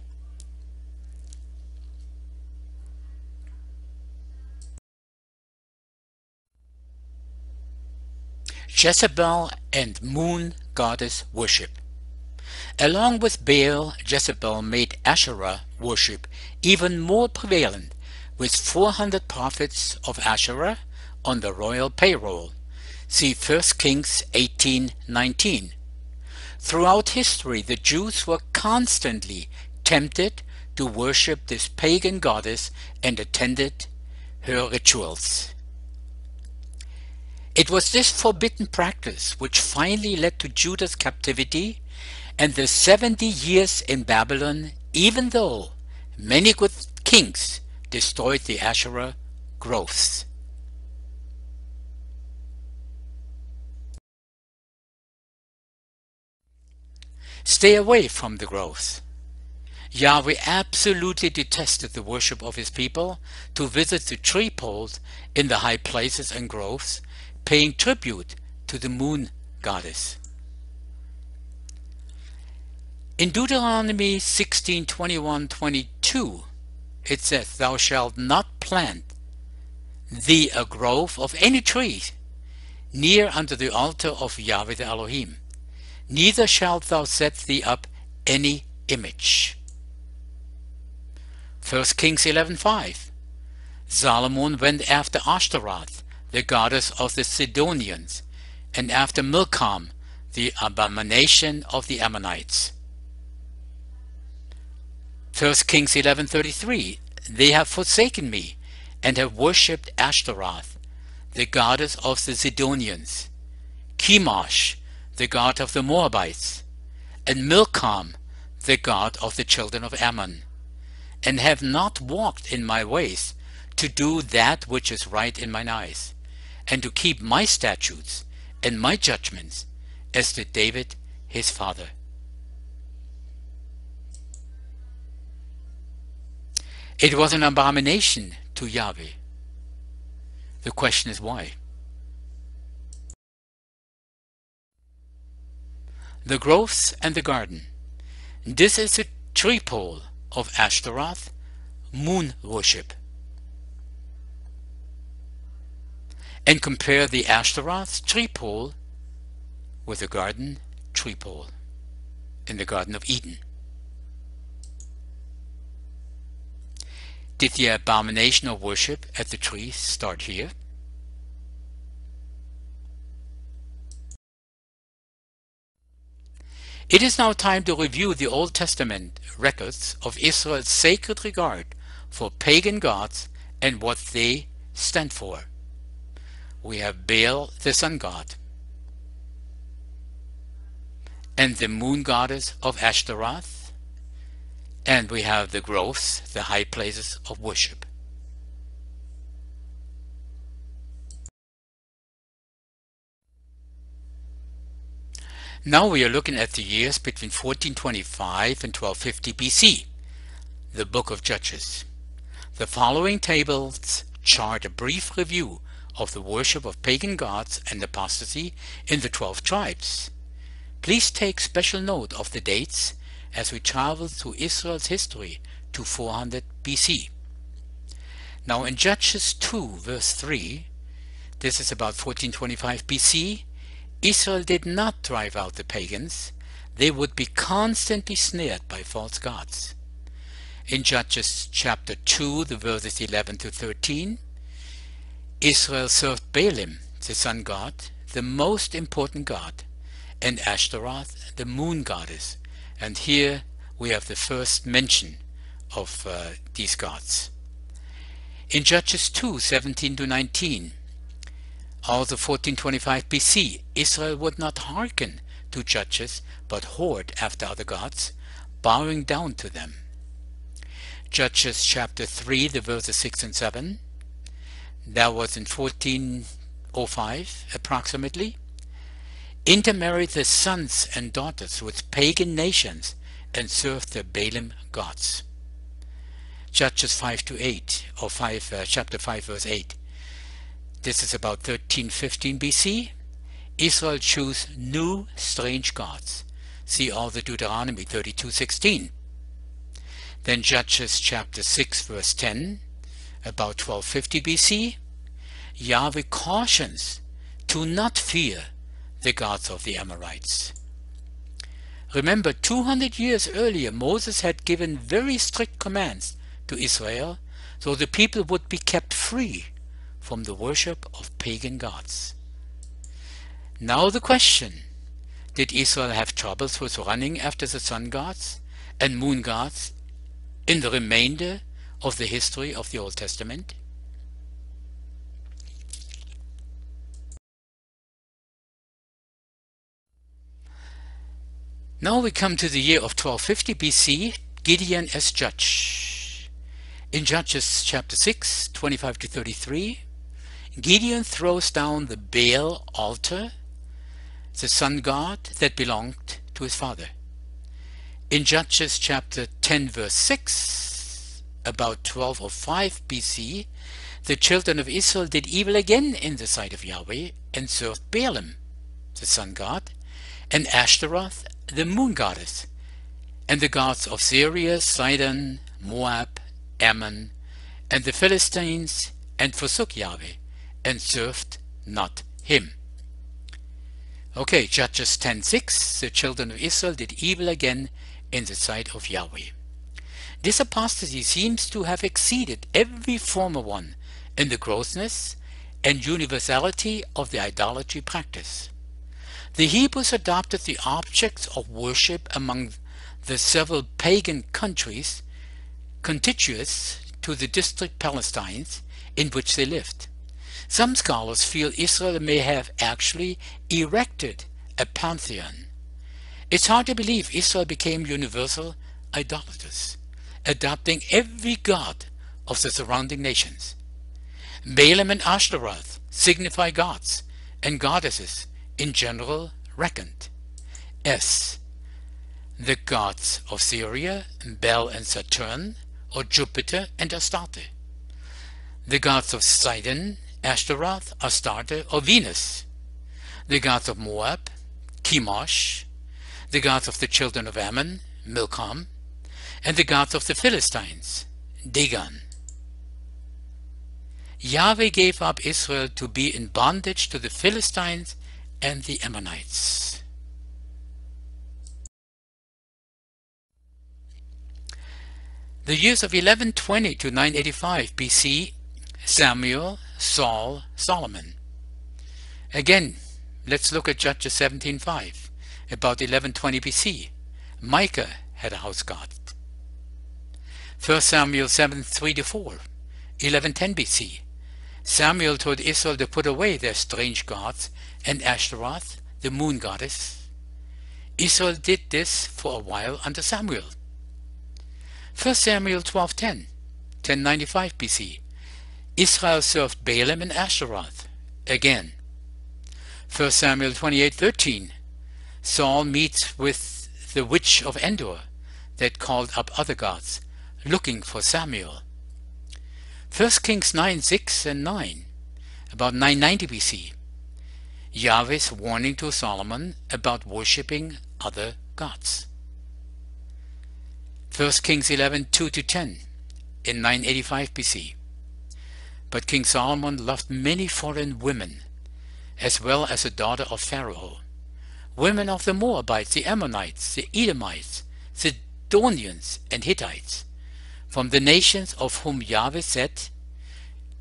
Jezebel and moon goddess worship. Along with Baal, Jezebel made Asherah worship even more prevalent, with 400 prophets of Asherah on the royal payroll. See 1 Kings 18:19. Throughout history, the Jews were constantly tempted to worship this pagan goddess and attended her rituals. It was this forbidden practice which finally led to Judah's captivity and the 70 years in Babylon, even though many good kings destroyed the Asherah groves. Stay away from the groves. Yahweh absolutely detested the worship of his people to visit the tree poles in the high places and groves, paying tribute to the moon goddess. In Deuteronomy 16:21-22, it says, "Thou shalt not plant thee a grove of any tree near unto the altar of Yahweh the Elohim, neither shalt thou set thee up any image." 1 Kings 11:5, Solomon went after Ashtaroth, the goddess of the Sidonians, and after Milcom, the abomination of the Ammonites. 1 Kings 11:33, "They have forsaken me, and have worshipped Ashtaroth, the goddess of the Sidonians, Chemosh, the god of the Moabites, and Milcom, the god of the children of Ammon, and have not walked in my ways, to do that which is right in mine eyes, and to keep my statutes and my judgments, as did David his father." It was an abomination to Yahweh. The question is why? The groves and the garden. This is a tree pole of Ashtaroth, moon worship. And compare the Ashtaroth tree pole with the garden tree pole in the Garden of Eden. Did the abomination of worship at the tree start here? It is now time to review the Old Testament records of Israel's sacred regard for pagan gods and what they stand for. We have Baal, the sun god, and the moon goddess of Ashtaroth, and we have the groves, the high places of worship. Now we are looking at the years between 1425 and 1250 BC, the book of Judges. The following tables chart a brief review of the worship of pagan gods and apostasy in the 12 tribes. Please take special note of the dates as we travel through Israel's history to 400 BC. Now in Judges 2 verse 3, this is about 1425 BC, Israel did not drive out the pagans. They would be constantly snared by false gods. In Judges chapter 2, the verses 11 to 13, Israel served Baalim, the sun god, the most important god, and Ashtaroth, the moon goddess. And here we have the first mention of these gods. In Judges 2, 17 to 19, also 1425 BC, Israel would not hearken to judges, but whored after other gods, bowing down to them. Judges chapter 3, the verses 6 and 7, that was in 1405 approximately, intermarried their sons and daughters with pagan nations and served the Baalim gods. Judges 5 to 8, or chapter 5 verse 8. This is about 1315 BC. Israel chose new strange gods. See also Deuteronomy 32:16. Then Judges chapter 6 verse 10, about 1250 BC. Yahweh cautions to not fear the gods of the Amorites. Remember, 200 years earlier Moses had given very strict commands to Israel so the people would be kept free from the worship of pagan gods. Now the question, did Israel have troubles with running after the sun gods and moon gods in the remainder of the history of the Old Testament? Now we come to the year of 1250 BC, Gideon as judge. In Judges chapter 6, 25 to 33, Gideon throws down the Baal altar, the sun god that belonged to his father. In Judges chapter 10 verse 6, about 1205 BC, the children of Israel did evil again in the sight of Yahweh and served Baalim, the sun god, and Ashtaroth, the moon goddess, and the gods of Syria, Sidon, Moab, Ammon, and the Philistines, and forsook Yahweh, and served not him. Okay, Judges 10:6, the children of Israel did evil again in the sight of Yahweh. This apostasy seems to have exceeded every former one in the grossness and universality of the idolatry practice. The Hebrews adopted the objects of worship among the several pagan countries contiguous to the district Palestine in which they lived. Some scholars feel Israel may have actually erected a pantheon. It's hard to believe Israel became universal idolaters, adopting every god of the surrounding nations. Baalim and Ashtaroth signify gods and goddesses in general reckoned as the gods of Syria, Bel and Saturn, or Jupiter and Astarte. The gods of Sidon, Ashtaroth, Astarte, or Venus. The gods of Moab, Chemosh. The gods of the children of Ammon, Milcom. And the gods of the Philistines, Dagon. Yahweh gave up Israel to be in bondage to the Philistines and the Ammonites. The years of 1120 to 985 BC, Samuel, Saul, Solomon. Again, let's look at Judges 17:5, about 1120 BC. Micah had a house god. 1 Samuel 7:3 to 4, 1110 BC. Samuel told Israel to put away their strange gods and Ashtaroth, the moon goddess. Israel did this for a while under Samuel. 1 Samuel 12:10, 1095 BC. Israel served Baalim and Ashtaroth. Again. 1 Samuel 28:13. Saul meets with the witch of Endor that called up other gods, looking for Samuel. 1 Kings 9:6 and 9, about 990 BC. Yahweh's warning to Solomon about worshipping other gods. 1 Kings 11:2 to 10, in 985 BC. But King Solomon loved many foreign women, as well as the daughter of Pharaoh, women of the Moabites, the Ammonites, the Edomites, Sidonians, and Hittites, from the nations of whom Yahweh said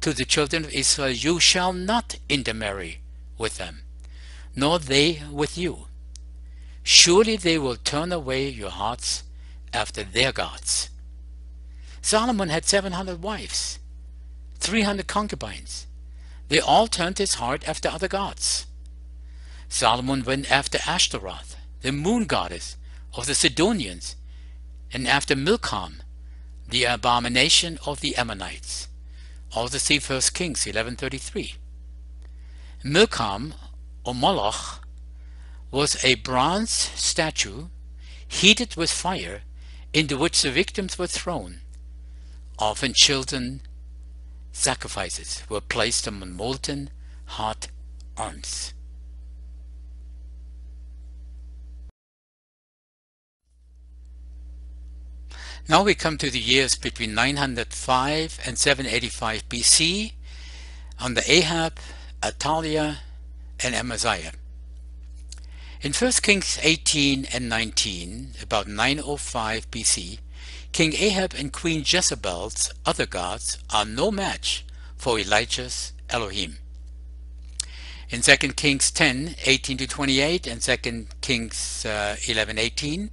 to the children of Israel, "You shall not intermarry with them, nor they with you. Surely they will turn away your hearts after their gods." Solomon had 700 wives, 300 concubines. They all turned his heart after other gods. Solomon went after Ashtaroth, the moon goddess of the Sidonians, and after Milcom, the abomination of the Ammonites. Also see 1 Kings 11:33. Milcom, or Moloch, was a bronze statue heated with fire into which the victims were thrown. Often children sacrifices were placed on molten hot arms. Now we come to the years between 905 and 785 BC under Ahab, Athaliah, and Amaziah. In 1 Kings 18 and 19, about 905 BC, King Ahab and Queen Jezebel's other gods are no match for Elijah's Elohim. In 2 Kings 10, 18 to 28, and 2 Kings 11:18,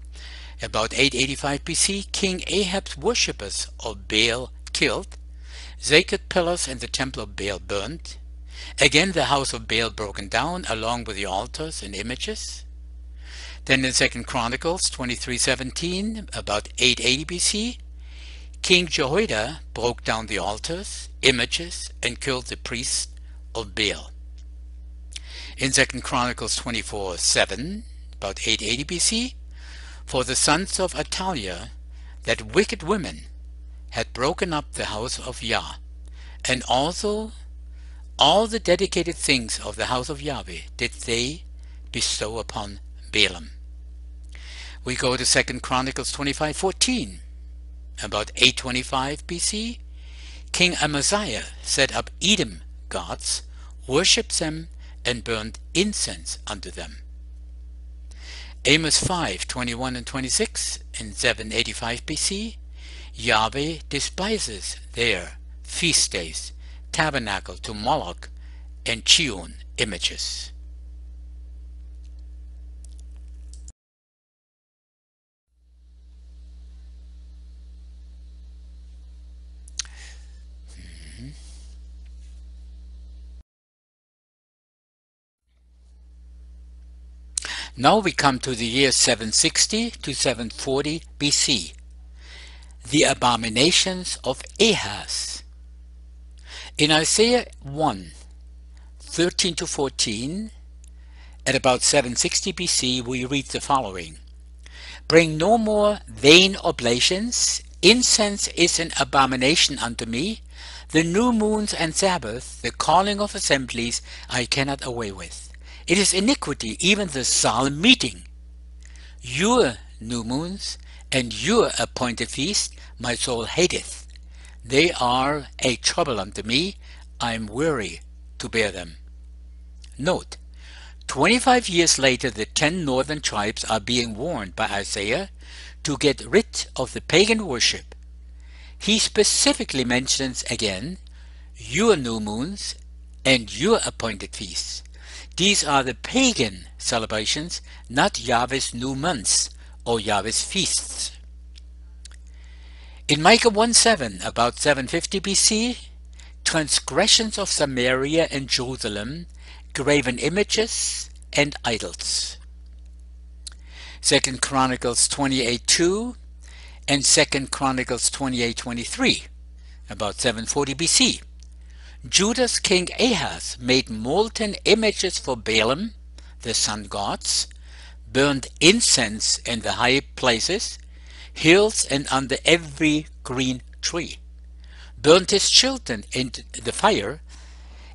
about 885 BC, King Ahab's worshippers of Baal killed, sacred pillars in the temple of Baal burned, again the house of Baal broken down along with the altars and images. Then in 2 Chronicles 23:17, about 880 BC, King Jehoiada broke down the altars, images, and killed the priests of Baal. In 2 Chronicles 24:7, about 880 BC, for the sons of Athaliah, that wicked women, had broken up the house of Yah, and also all the dedicated things of the house of Yahweh did they bestow upon Balaam. We go to 2 Chronicles 25:14. About 825 BC, King Amaziah set up Edom gods, worshipped them, and burned incense unto them. Amos 5:21 and 26, in 785 BC, Yahweh despises their feast days, tabernacle to Moloch, and Chiun images. Now we come to the year 760 to 740 BC, the abominations of Ahaz. In Isaiah 1:13 to 14, at about 760 BC, we read the following: Bring no more vain oblations, incense is an abomination unto me, the new moons and Sabbath, the calling of assemblies, I cannot away with. It is iniquity, even the solemn meeting. Your new moons and your appointed feast my soul hateth. They are a trouble unto me, I am weary to bear them. Note, 25 years later the 10 northern tribes are being warned by Isaiah to get rid of the pagan worship. He specifically mentions again your new moons and your appointed feasts. These are the pagan celebrations, not Yahweh's new months or Yahweh's feasts. In Micah 1:7, about 750 BC, transgressions of Samaria and Jerusalem, graven images and idols. 2 Chronicles 28:2 and 2 Chronicles 28:23, about 740 BC. Judah's king Ahaz made molten images for Balaam, the sun gods, burned incense in the high places, hills, and under every green tree, burnt his children in the fire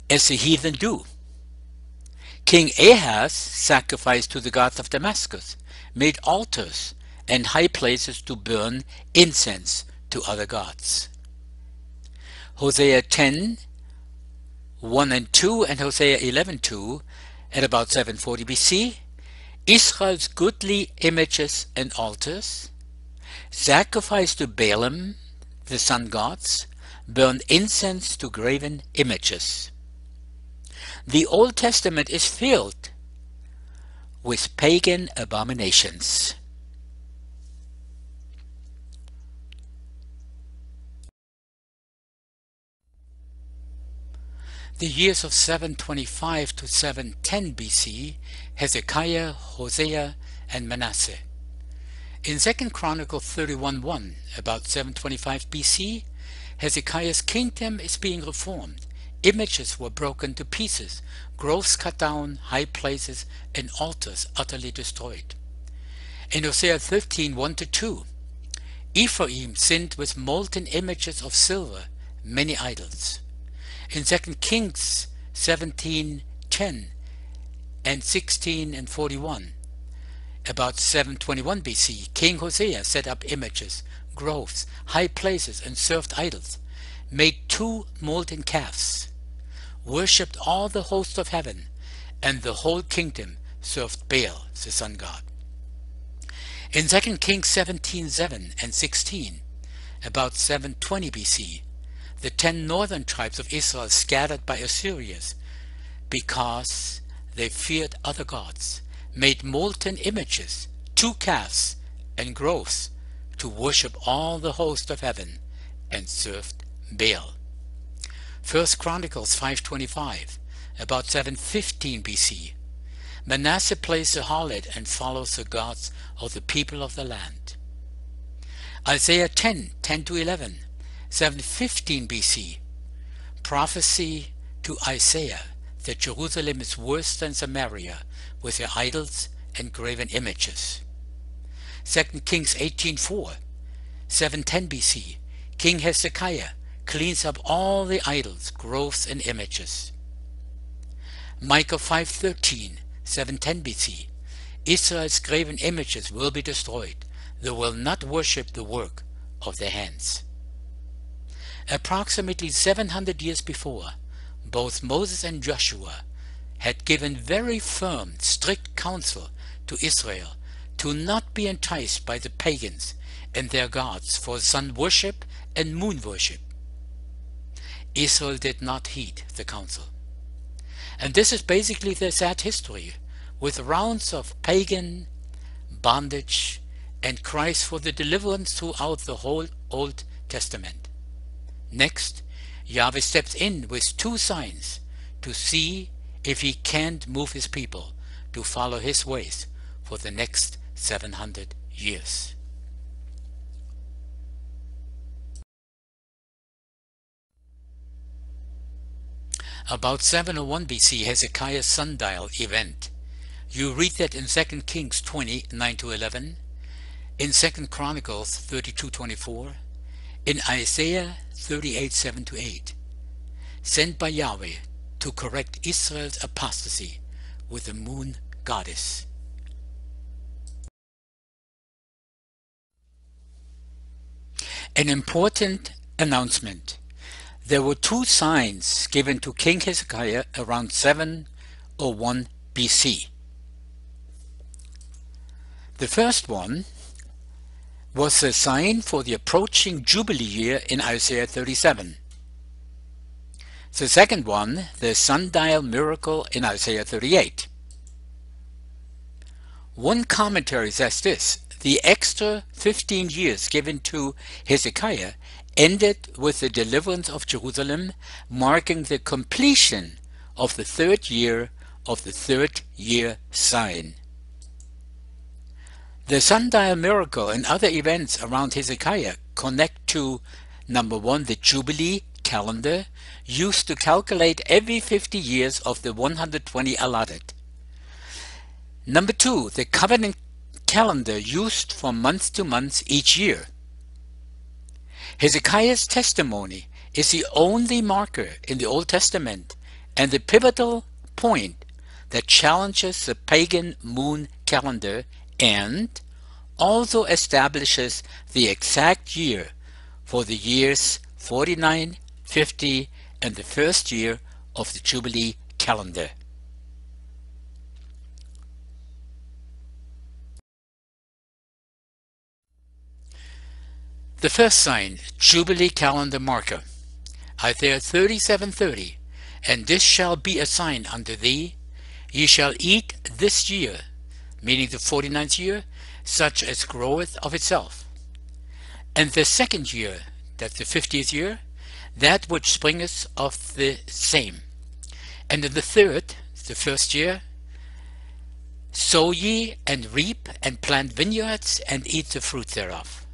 as the heathen do. King Ahaz sacrificed to the gods of Damascus, made altars and high places to burn incense to other gods. Hosea 10:1 and 2 and Hosea 11:2, at about 740 BC, Israel's goodly images and altars, sacrificed to Balaam, the sun gods, burned incense to graven images. The Old Testament is filled with pagan abominations. The years of 725 to 710 BC, Hezekiah, Hosea, and Manasseh. In 2 Chronicles 31:1, about 725 BC, Hezekiah's kingdom is being reformed. Images were broken to pieces, groves cut down, high places and altars utterly destroyed. In Hosea 13:1 to 2, Ephraim sinned with molten images of silver, many idols. In 2 Kings 17:10 and 16 and 41, about 721 BC, King Hosea set up images, groves, high places, and served idols, made 2 molten calves, worshipped all the hosts of heaven, and the whole kingdom served Baal, the sun god. In 2 Kings 17:7 and 16, about 720 BC, the 10 northern tribes of Israel scattered by Assyrians because they feared other gods, made molten images, 2 calves, and groves to worship all the host of heaven, and served Baal. 1 Chronicles 5:25, about 715 BC. Manasseh plays the harlot and follows the gods of the people of the land. Isaiah 10 to 11, 715 BC, prophecy to Isaiah that Jerusalem is worse than Samaria with their idols and graven images. 2 Kings 18:4, 710 BC, King Hezekiah cleans up all the idols, groves, and images. Micah 5:13, 710 BC, Israel's graven images will be destroyed. They will not worship the work of their hands. Approximately 700 years before, both Moses and Joshua had given very firm, strict counsel to Israel to not be enticed by the pagans and their gods for sun worship and moon worship. Israel did not heed the counsel. And this is basically their sad history, with rounds of pagan bondage and cries for the deliverance throughout the whole Old Testament. Next, Yahweh steps in with two signs to see if he can't move his people to follow his ways for the next 700 years. About 701 BC, Hezekiah's sundial event. You read that in 2 Kings 20, 9 to 11, in 2 Chronicles 32, 24, in Isaiah 38, 7 to 8, sent by Yahweh to correct Israel's apostasy with the moon goddess. An important announcement. There were two signs given to King Hezekiah around 701 BC. The first one was a sign for the approaching Jubilee year in Isaiah 37. The second one, the sundial miracle in Isaiah 38. One commentary says this: the extra 15 years given to Hezekiah ended with the deliverance of Jerusalem, marking the completion of the third year of the third year sign. The sundial miracle and other events around Hezekiah connect to, number one, the Jubilee calendar used to calculate every 50 years of the 120 allotted. Number two, the covenant calendar used from month to month each year. Hezekiah's testimony is the only marker in the Old Testament and the pivotal point that challenges the pagan moon calendar and also establishes the exact year for the years 49, 50, and the first year of the Jubilee calendar. The first sign, Jubilee calendar marker. Isaiah 37:30, and this shall be a sign unto thee, ye shall eat this year, meaning the 49th year, such as groweth of itself. And the second year, that's the 50th year, that which springeth of the same. And in the third, the first year, sow ye and reap and plant vineyards and eat the fruit thereof.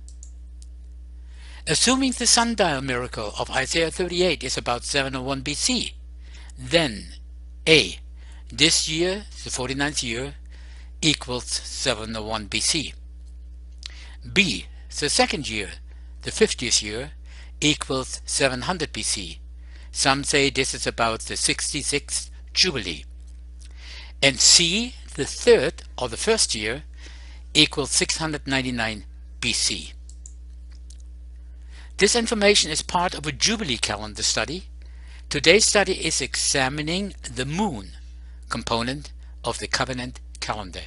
Assuming the sundial miracle of Isaiah 38 is about 701 BC, then A, this year, the 49th year, equals 701 BC. B, the second year, the 50th year, equals 700 BC. Some say this is about the 66th Jubilee. And C, the third or the first year, equals 699 BC. This information is part of a Jubilee calendar study. Today's study is examining the moon component of the covenant calendar.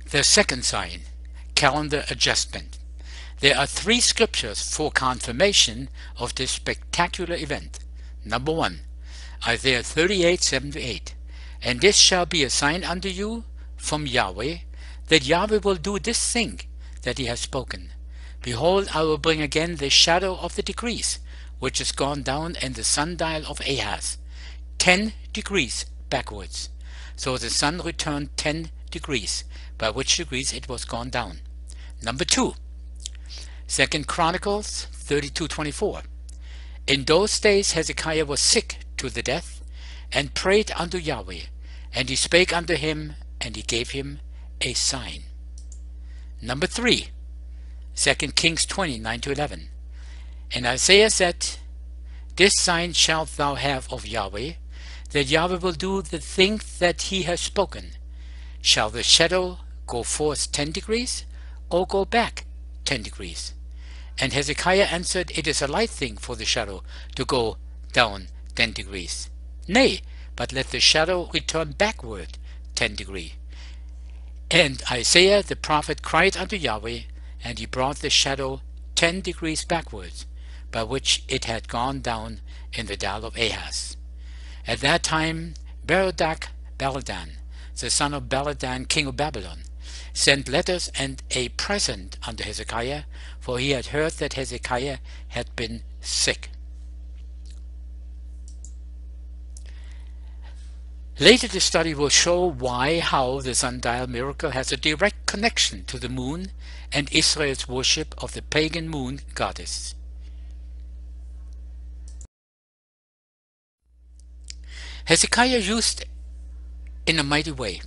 The second sign, calendar adjustment. There are three scriptures for confirmation of this spectacular event. Number one, Isaiah 38, 7 to 8. And this shall be a sign unto you from Yahweh, that Yahweh will do this thing that he has spoken. Behold, I will bring again the shadow of the decrease, which is gone down in the sundial of Ahaz, 10 degrees backwards. So the sun returned 10 degrees, by which degrees it was gone down. Number 2, 2 Chronicles 32:24. In those days Hezekiah was sick to the death, and prayed unto Yahweh, and he spake unto him, and he gave him a sign. Number 3, 2 Kings 20:9-11. And Isaiah said, This sign shalt thou have of Yahweh, that Yahweh will do the thing that he has spoken. Shall the shadow go forth 10 degrees, or go back 10 degrees? And Hezekiah answered, It is a light thing for the shadow to go down 10 degrees. Nay, but let the shadow return backward 10 degrees. And Isaiah the prophet cried unto Yahweh, and he brought the shadow 10 degrees backwards, by which it had gone down in the dial of Ahaz. At that time Baladan, the son of Baladan, king of Babylon, sent letters and a present unto Hezekiah, for he had heard that Hezekiah had been sick. Later the study will show how the sundial miracle has a direct connection to the moon and Israel's worship of the pagan moon goddess. Hezekiah used in a mighty way.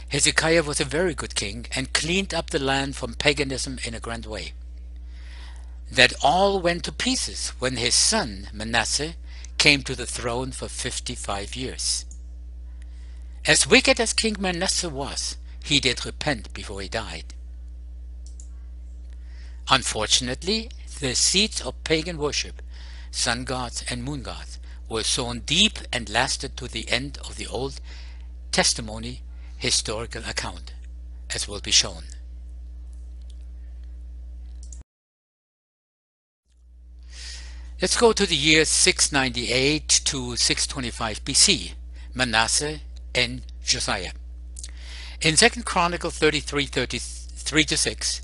Hezekiah was a very good king and cleaned up the land from paganism in a grand way. That all went to pieces when his son Manasseh came to the throne for 55 years. As wicked as King Manasseh was, he did repent before he died. Unfortunately, the seeds of pagan worship, sun gods and moon gods, were sown deep and lasted to the end of the Old Testament historical account, as will be shown. Let's go to the years 698 to 625 BC, Manasseh and Josiah. In 2 Chronicles 33:3-6,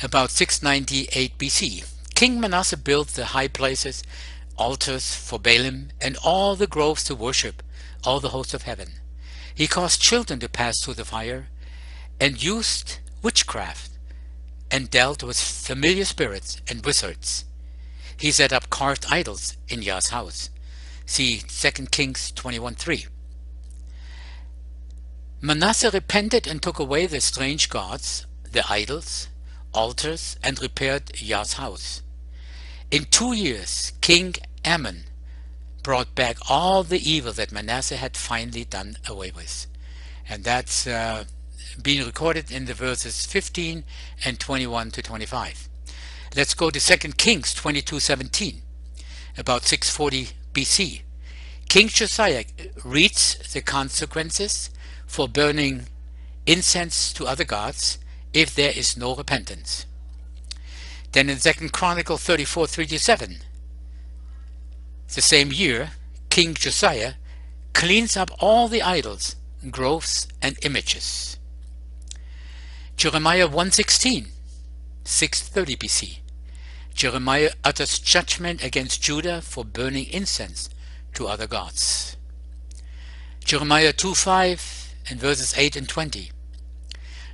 about 698 BC, King Manasseh built the high places, altars for Baalim, and all the groves to worship all the hosts of heaven. He caused children to pass through the fire, and used witchcraft, and dealt with familiar spirits and wizards. He set up carved idols in Yah's house. See 2 Kings 21:3. Manasseh repented and took away the strange gods, the idols, altars, and repaired Yah's house. In 2 years, King Ammon brought back all the evil that Manasseh had finally done away with. And that's being recorded in the verses 15 and 21-25. Let's go to 2 Kings 22:17, about 640 BC. King Josiah reads the consequences for burning incense to other gods if there is no repentance. Then in 2 Chronicles 34:3-7, the same year, King Josiah cleans up all the idols, groves, and images. Jeremiah 1:16, 630 BC. Jeremiah utters judgment against Judah for burning incense to other gods. Jeremiah 2:5 and verses 8 and 20.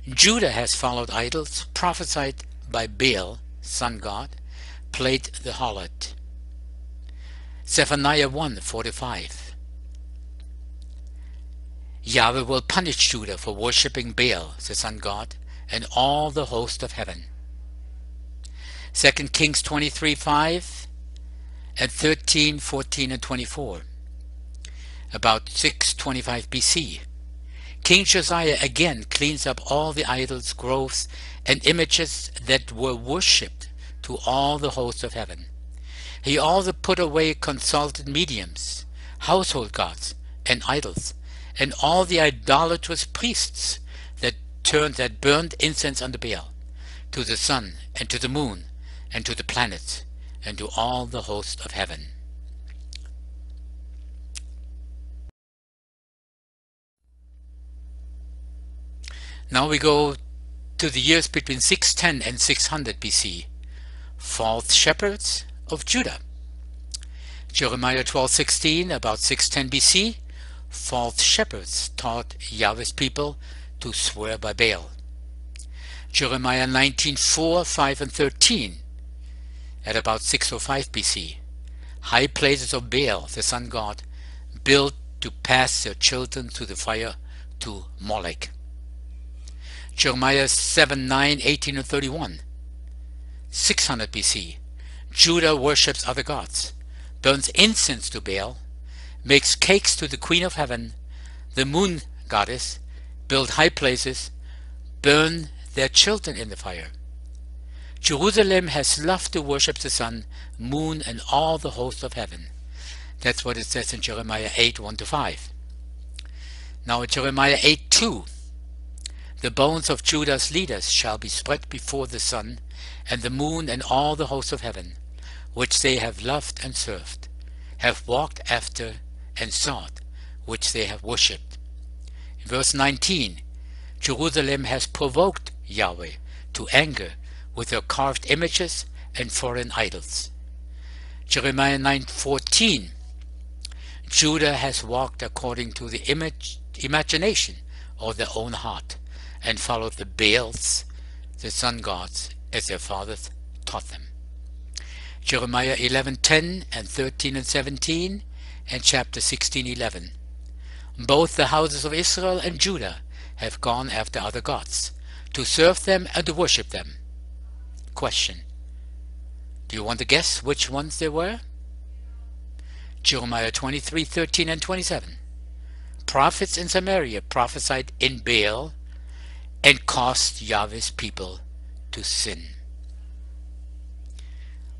Judah has followed idols, prophesied by Baal, sun god, played the harlot. Zephaniah 1:4-5. Yahweh will punish Judah for worshipping Baal, the sun god, and all the host of heaven. 2 Kings 23:5 and 13, 14, and 24. About 625 BC, King Josiah again cleans up all the idols, groves, and images that were worshipped to all the hosts of heaven. He also put away consulted mediums, household gods, and idols, and all the idolatrous priests that burned incense unto Baal, to the sun, and to the moon, and to the planets, and to all the hosts of heaven. Now we go to the years between 610 and 600 BC, false shepherds of Judah. Jeremiah 12:16, about 610 BC, false shepherds taught Yahweh's people to swear by Baal. Jeremiah 19:4, 5 and 13, at about 605 BC, high places of Baal, the sun god, built to pass their children through the fire to Molech. Jeremiah 7:9, 18 and 31, 600 BC, Judah worships other gods, burns incense to Baal, makes cakes to the Queen of Heaven, the moon goddess, build high places, burn their children in the fire. Jerusalem has loved to worship the sun, moon, and all the hosts of heaven. That's what it says in Jeremiah 8, 1 to 5. Now in Jeremiah 8, 2, the bones of Judah's leaders shall be spread before the sun, and the moon, and all the hosts of heaven, which they have loved and served, have walked after and sought, which they have worshipped. In verse 19, Jerusalem has provoked Yahweh to anger with her carved images and foreign idols. Jeremiah 9:14, Judah has walked according to the imagination of their own heart, and followed the Baals, the sun gods, as their fathers taught them. Jeremiah 11:10 and 13 and 17, and chapter 16:11. Both the houses of Israel and Judah have gone after other gods, to serve them and to worship them. Question: do you want to guess which ones they were? Jeremiah 23:13 and 27. Prophets in Samaria prophesied in Baal and caused Yahweh's people to sin.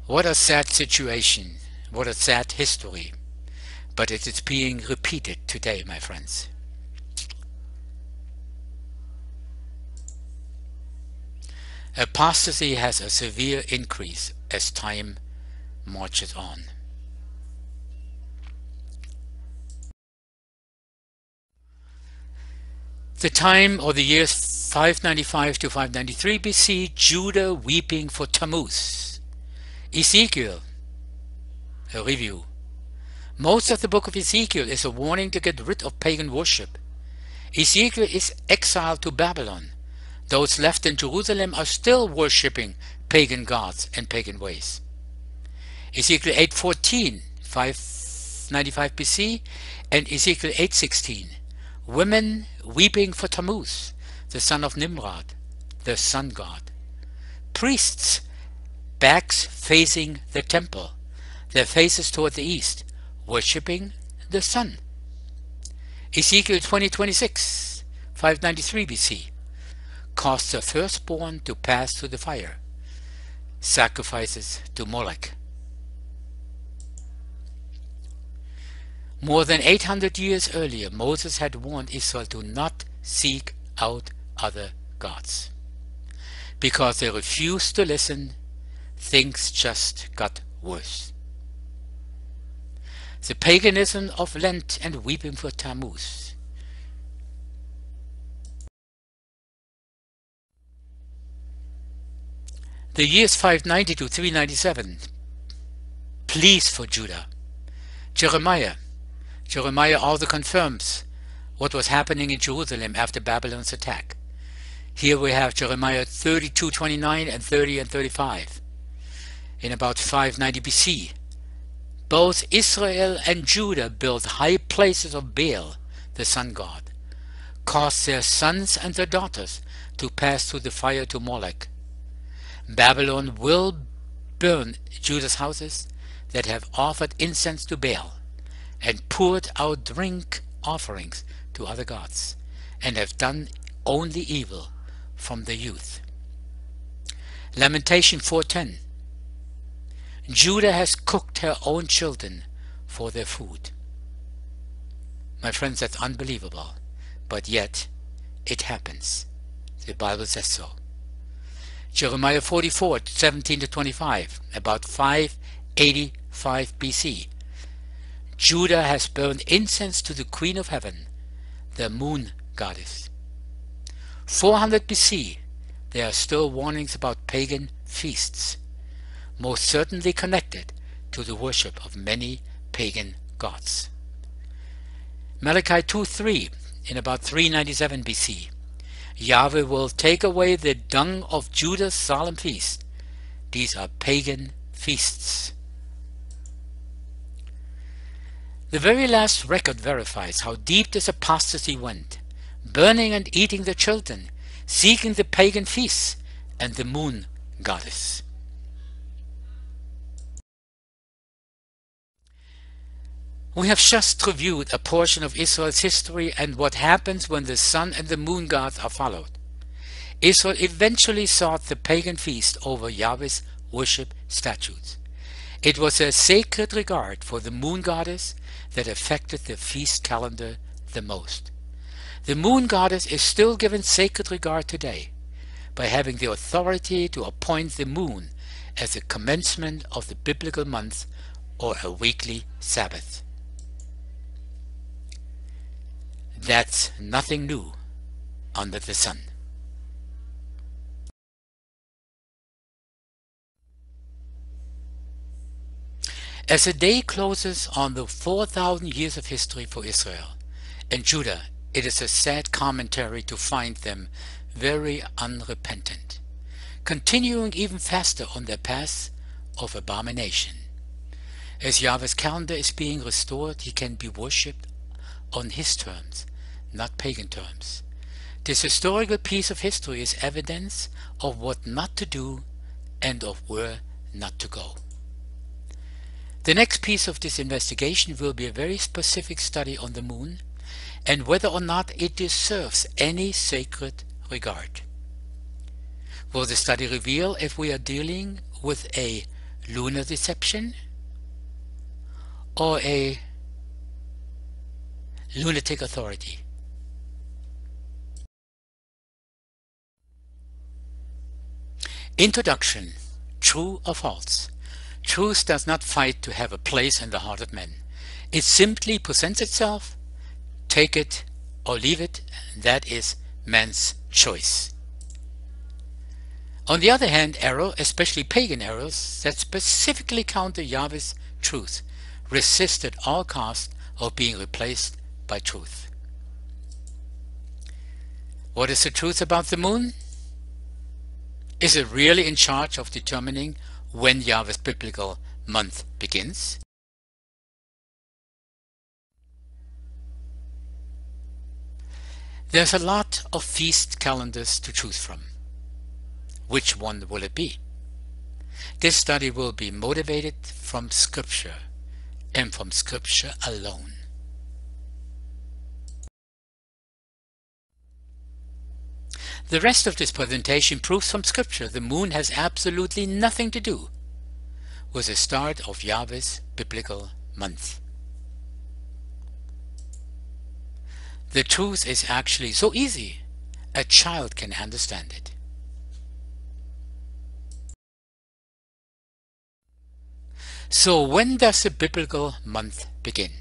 What a sad situation, what a sad history, but it is being repeated today, my friends. Apostasy has a severe increase as time marches on. The time or the years 595 to 593 BC, Judah weeping for Tammuz. Ezekiel, a review. Most of the book of Ezekiel is a warning to get rid of pagan worship. Ezekiel is exiled to Babylon. Those left in Jerusalem are still worshipping pagan gods and pagan ways. Ezekiel 8:14, 595 BC, and Ezekiel 8:16, women weeping for Tammuz, the son of Nimrod, the sun god. Priests, backs facing the temple, their faces toward the east, worshipping the sun. Ezekiel 20:26, 593 BC, caused the firstborn to pass through the fire, sacrifices to Molech. More than 800 years earlier, Moses had warned Israel to not seek out other gods. Because they refused to listen, things just got worse. The paganism of Lent and weeping for Tammuz. The years 590 to 397, pleas for Judah. Jeremiah also confirms what was happening in Jerusalem after Babylon's attack. Here we have Jeremiah 32:29 and 30 and 35. In about 590 BC, both Israel and Judah built high places of Baal, the sun god, caused their sons and their daughters to pass through the fire to Molech. Babylon will burn Judah's houses that have offered incense to Baal, and poured out drink offerings to other gods, and have done only evil from their youth. Lamentation 4:10. Judah has cooked her own children for their food. My friends, that's unbelievable, but yet it happens. The Bible says so. Jeremiah 44:17 to 25, about 585 BC. Judah has burned incense to the Queen of Heaven, the moon goddess. 400 BC, there are still warnings about pagan feasts, most certainly connected to the worship of many pagan gods. Malachi 2:3, in about 397 BC, Yahweh will take away the dung of Judah's solemn feast. These are pagan feasts. The very last record verifies how deep this apostasy went, burning and eating the children, seeking the pagan feasts and the moon goddess. We have just reviewed a portion of Israel's history and what happens when the sun and the moon gods are followed. Israel eventually sought the pagan feast over Yahweh's worship statutes. It was a sacred regard for the moon goddess that affected the feast calendar the most. The moon goddess is still given sacred regard today by having the authority to appoint the moon as the commencement of the biblical month or a weekly Sabbath. That's nothing new under the sun. As the day closes on the 4,000 years of history for Israel and Judah, it is a sad commentary to find them very unrepentant, continuing even faster on their path of abomination. As Yahweh's calendar is being restored, he can be worshipped on his terms, not pagan terms. This historical piece of history is evidence of what not to do and of where not to go. The next piece of this investigation will be a very specific study on the moon and whether or not it deserves any sacred regard. Will the study reveal if we are dealing with a lunar deception or a lunatic authority? Introduction. True or false? Truth does not fight to have a place in the heart of men. It simply presents itself. Take it or leave it. That is man's choice. On the other hand, error, especially pagan errors that specifically counter Yahweh's truth, resist at all costs of being replaced by truth. What is the truth about the moon? Is it really in charge of determining when Yahweh's biblical month begins? There's a lot of feast calendars to choose from. Which one will it be? This study will be motivated from Scripture and from Scripture alone. The rest of this presentation proves from Scripture the moon has absolutely nothing to do with the start of Yahweh's biblical month. The truth is actually so easy, a child can understand it. So when does the biblical month begin?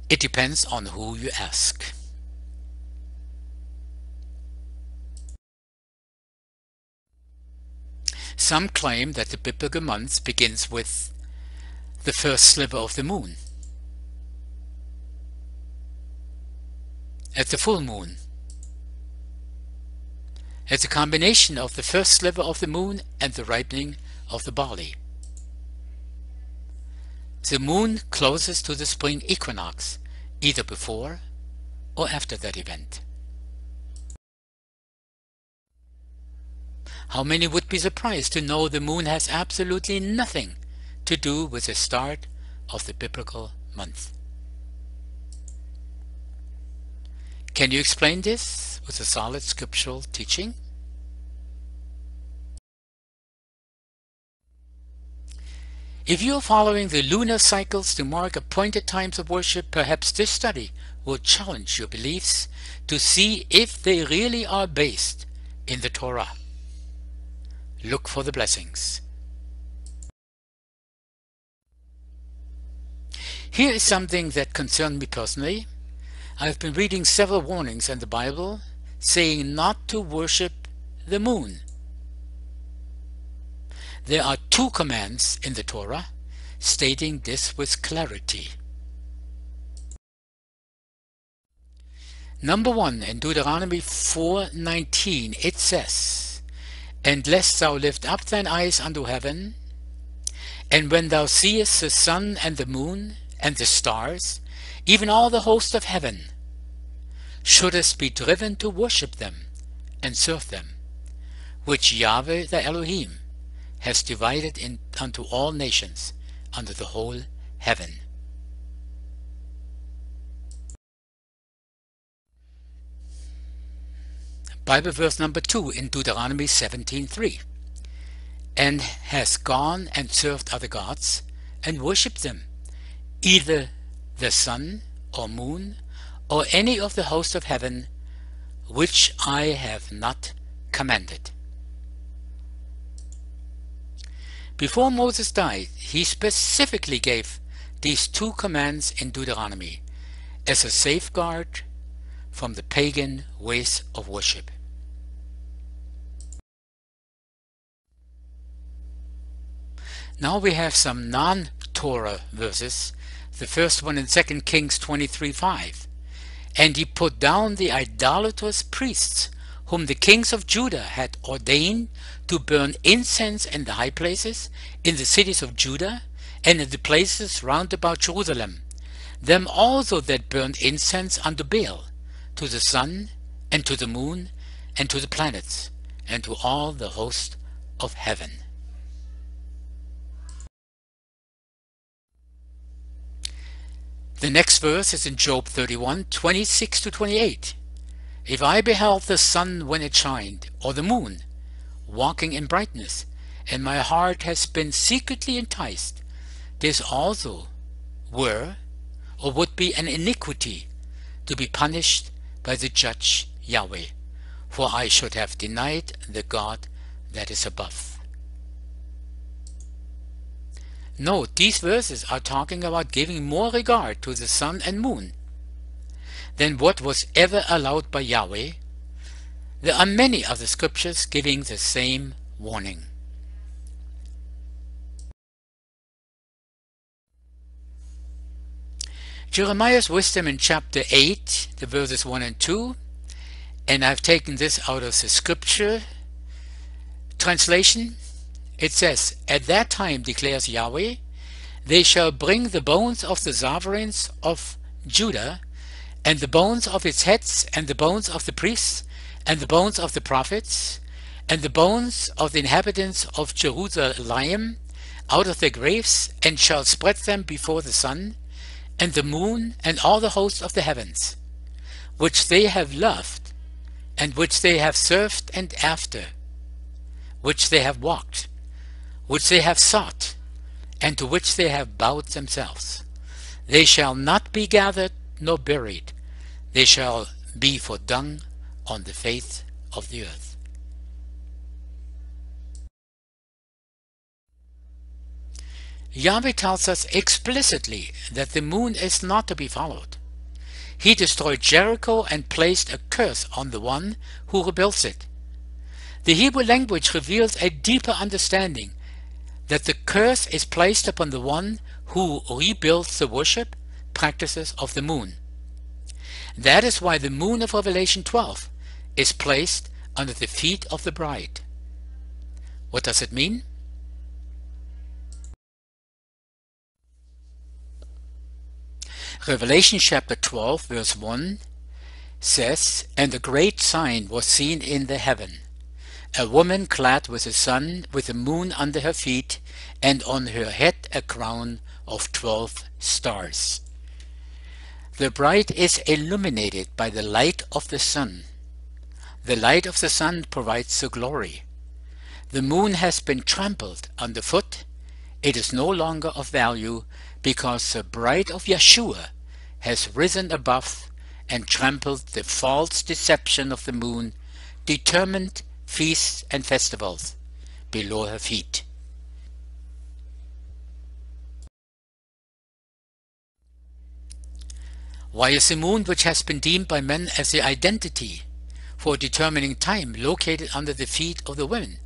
It depends on who you ask. Some claim that the biblical month begins with the first sliver of the moon, at the full moon. It's a combination of the first sliver of the moon and the ripening of the barley. The moon closes to the spring equinox, either before or after that event. How many would be surprised to know the moon has absolutely nothing to do with the start of the biblical month? Can you explain this with a solid scriptural teaching? If you are following the lunar cycles to mark appointed times of worship, perhaps this study will challenge your beliefs to see if they really are based in the Torah. Look for the blessings. Here is something that concerned me personally. I have been reading several warnings in the Bible saying not to worship the moon. There are two commands in the Torah stating this with clarity. Number 1, in Deuteronomy 4:19, it says, "And lest thou lift up thine eyes unto heaven, and when thou seest the sun and the moon and the stars, even all the host of heaven, shouldest be driven to worship them and serve them, which Yahweh the Elohim has divided unto all nations under the whole heaven." Bible verse number 2 in Deuteronomy 17:3. "And has gone and served other gods, and worshipped them, either the sun or moon, or any of the host of heaven, which I have not commanded." Before Moses died, he specifically gave these 2 commands in Deuteronomy as a safeguard from the pagan ways of worship. Now we have some non-Torah verses. The first one in 2 Kings 23:5. "And he put down the idolatrous priests, whom the kings of Judah had ordained to burn incense in the high places, in the cities of Judah, and in the places round about Jerusalem, them also that burned incense unto Baal, to the sun, and to the moon, and to the planets, and to all the host of heaven." The next verse is in Job 31:26-28. "If I beheld the sun when it shined, or the moon, walking in brightness, and my heart has been secretly enticed, this also were, or would be, an iniquity to be punished by the judge Yahweh, for I should have denied the God that is above." Note, these verses are talking about giving more regard to the sun and moon than what was ever allowed by Yahweh. There are many other scriptures giving the same warning. Jeremiah's wisdom in chapter 8, the verses 1 and 2, and I've taken this out of the scripture translation. It says, "At that time, declares Yahweh, they shall bring the bones of the sovereigns of Judah, and the bones of its heads, and the bones of the priests, and the bones of the prophets, and the bones of the inhabitants of Jerusalem out of their graves, and shall spread them before the sun, and the moon, and all the hosts of the heavens, which they have loved, and which they have served, and after which they have walked, which they have sought, and to which they have bowed themselves. They shall not be gathered nor buried. They shall be for dung on the face of the earth." Yahweh tells us explicitly that the moon is not to be followed. He destroyed Jericho and placed a curse on the one who rebuilds it. The Hebrew language reveals a deeper understanding that the curse is placed upon the one who rebuilds the worship practices of the moon. That is why the moon of Revelation 12 is placed under the feet of the bride. What does it mean? Revelation chapter 12 verse 1 says, "And a great sign was seen in the heaven, a woman clad with the sun, with the moon under her feet, and on her head a crown of 12 stars." The bride is illuminated by the light of the sun. The light of the sun provides the glory. The moon has been trampled underfoot. It is no longer of value because the bride of Yeshua has risen above and trampled the false deception of the moon, determined feasts and festivals below her feet. Why is the moon, which has been deemed by men as the identity for determining time, located under the feet of the women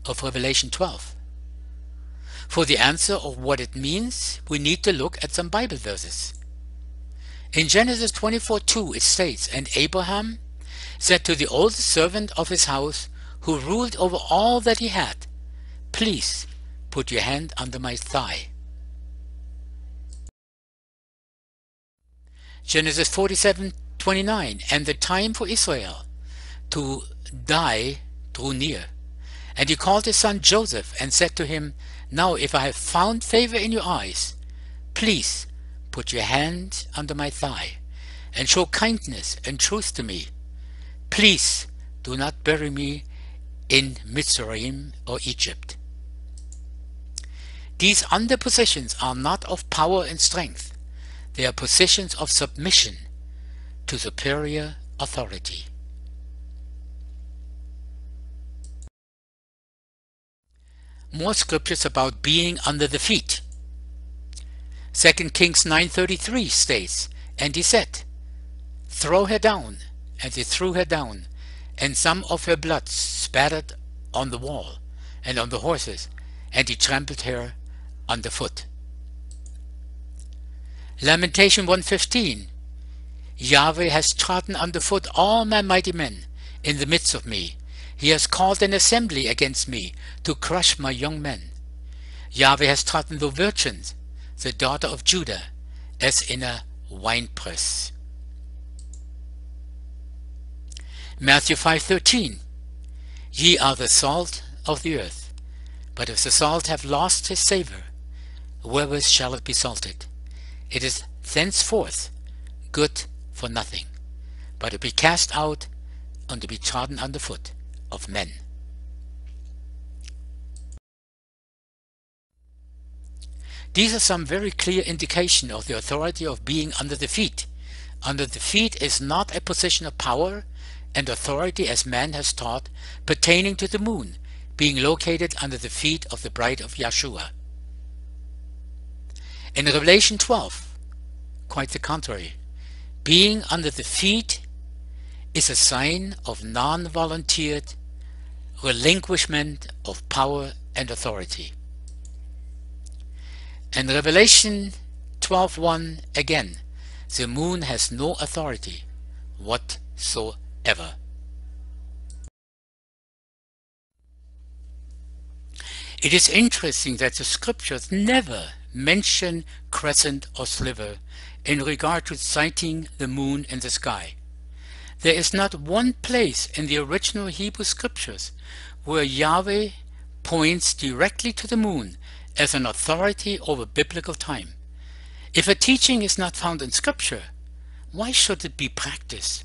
of Revelation 12? For the answer of what it means, we need to look at some Bible verses. In Genesis 24:2 it states, "And Abraham said to the oldest servant of his house, who ruled over all that he had, 'Please put your hand under my thigh.'" Genesis 47:29, "And the time for Israel to die drew near. And he called his son Joseph and said to him, 'Now if I have found favor in your eyes, please put your hand under my thigh, and show kindness and truth to me. Please do not bury me in Mitzrayim or Egypt.'" These underpositions are not of power and strength. They are positions of submission to superior authority. More scriptures about being under the feet. 2 Kings 9:33 states, "And he said, 'Throw her down.' And they threw her down, and some of her blood spattered on the wall and on the horses, and he trampled her underfoot." Lamentation 1:15, "Yahweh has trodden underfoot all my mighty men in the midst of me. He has called an assembly against me to crush my young men. Yahweh has trodden the virgins, the daughter of Judah, as in a winepress." Matthew 5:13, "Ye are the salt of the earth, but if the salt have lost his savour, wherewith shall it be salted? It is thenceforth good for nothing, but to be cast out and to be trodden underfoot of men." These are some very clear indication of the authority of being under the feet. Under the feet is not a position of power and authority as man has taught, pertaining to the moon being located under the feet of the bride of Yahshua. In Revelation 12, quite the contrary. Being under the feet is a sign of non-volunteered relinquishment of power and authority. In Revelation 12:1 again, the moon has no authority whatsoever. It is interesting that the scriptures never mention crescent or sliver in regard to sighting the moon in the sky. There is not one place in the original Hebrew scriptures where Yahweh points directly to the moon as an authority over biblical time. If a teaching is not found in scripture, why should it be practiced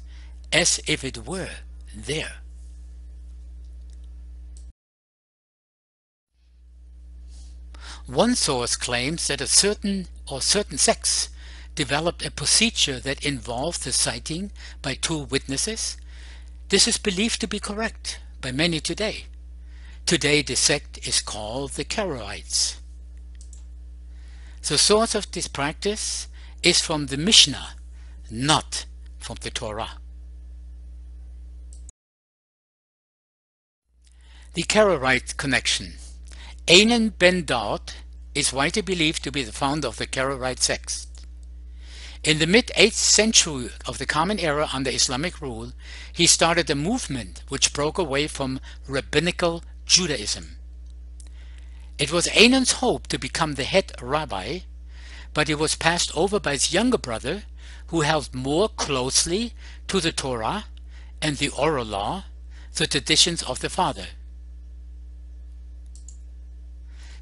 as if it were there? One source claims that a certain sects developed a procedure that involved the sighting by two witnesses. This is believed to be correct by many today. Today the sect is called the Karaites. The source of this practice is from the Mishnah, not from the Torah. The Karaite connection. Einan ben Daud is widely believed to be the founder of the Karaite sect. In the mid-8th century of the Common Era under Islamic rule, he started a movement which broke away from rabbinical Judaism. It was Einan's hope to become the head rabbi, but he was passed over by his younger brother, who held more closely to the Torah and the oral law, the traditions of the father.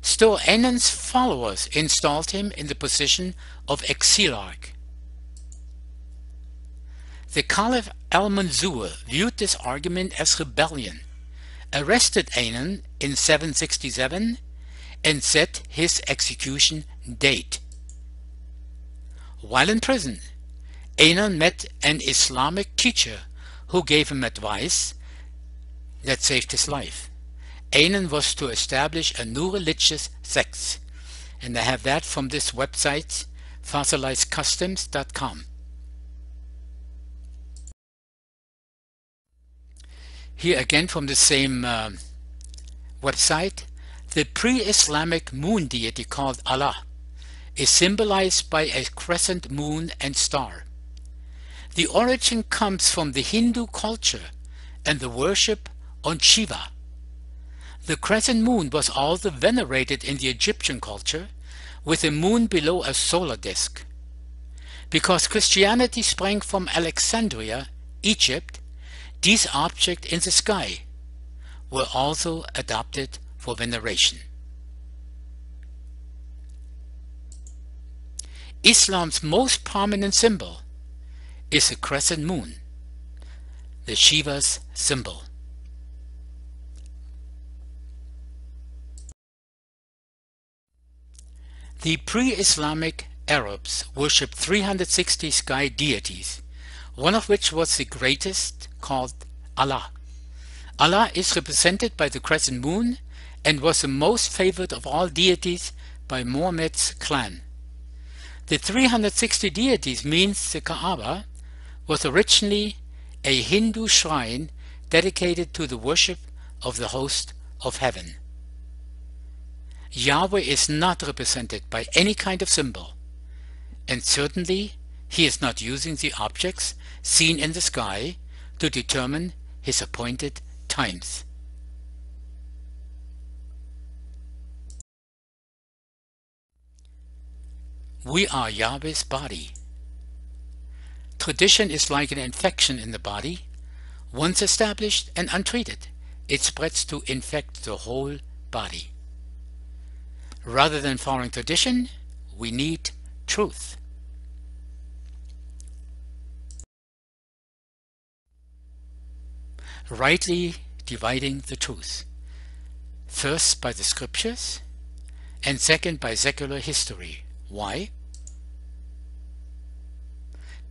Still, Einan's followers installed him in the position of exilarch. The Caliph al-Mansur viewed this argument as rebellion, arrested Einan in 767, and set his execution date. While in prison, Einan met an Islamic teacher who gave him advice that saved his life. Einan was to establish a new religious sect, and I have that from this website, fossilizedcustoms.com. Here again from the same website, The pre-Islamic moon deity called Allah is symbolized by a crescent moon and star. The origin comes from the Hindu culture and the worship on Shiva. The crescent moon was also venerated in the Egyptian culture, with a moon below a solar disk. Because Christianity sprang from Alexandria, Egypt, these objects in the sky were also adopted for veneration. Islam's most prominent symbol is a crescent moon, the Shiva's symbol. The pre-Islamic Arabs worshipped 360 sky deities, one of which was the greatest, called Allah. Allah is represented by the crescent moon and was the most favored of all deities by Muhammad's clan. The 360 deities means the Kaaba was originally a Hindu shrine dedicated to the worship of the host of heaven. Yahweh is not represented by any kind of symbol, and certainly he is not using the objects seen in the sky to determine his appointed times. We are Yahweh's body. Tradition is like an infection in the body. Once established and untreated, it spreads to infect the whole body. Rather than following tradition, we need truth. Rightly dividing the truth, first by the scriptures, and second by secular history. Why?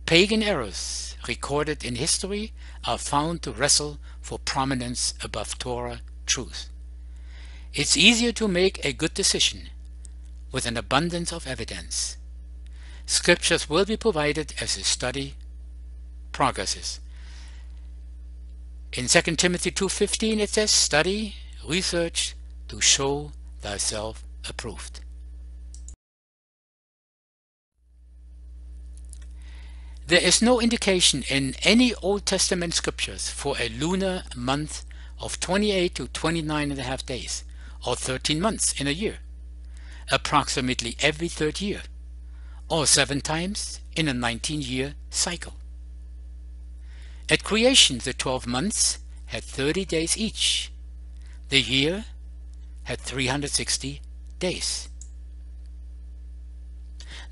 Pagan errors recorded in history are found to wrestle for prominence above Torah truth. It's easier to make a good decision with an abundance of evidence. Scriptures will be provided as the study progresses. In 2 Timothy 2:15 it says, "Study, research, to show thyself approved." There is no indication in any Old Testament scriptures for a lunar month of 28 to 29.5 days, or 13 months in a year, approximately every third year, or 7 times in a 19-year cycle. At creation, the 12 months had 30 days each. The year had 360 days.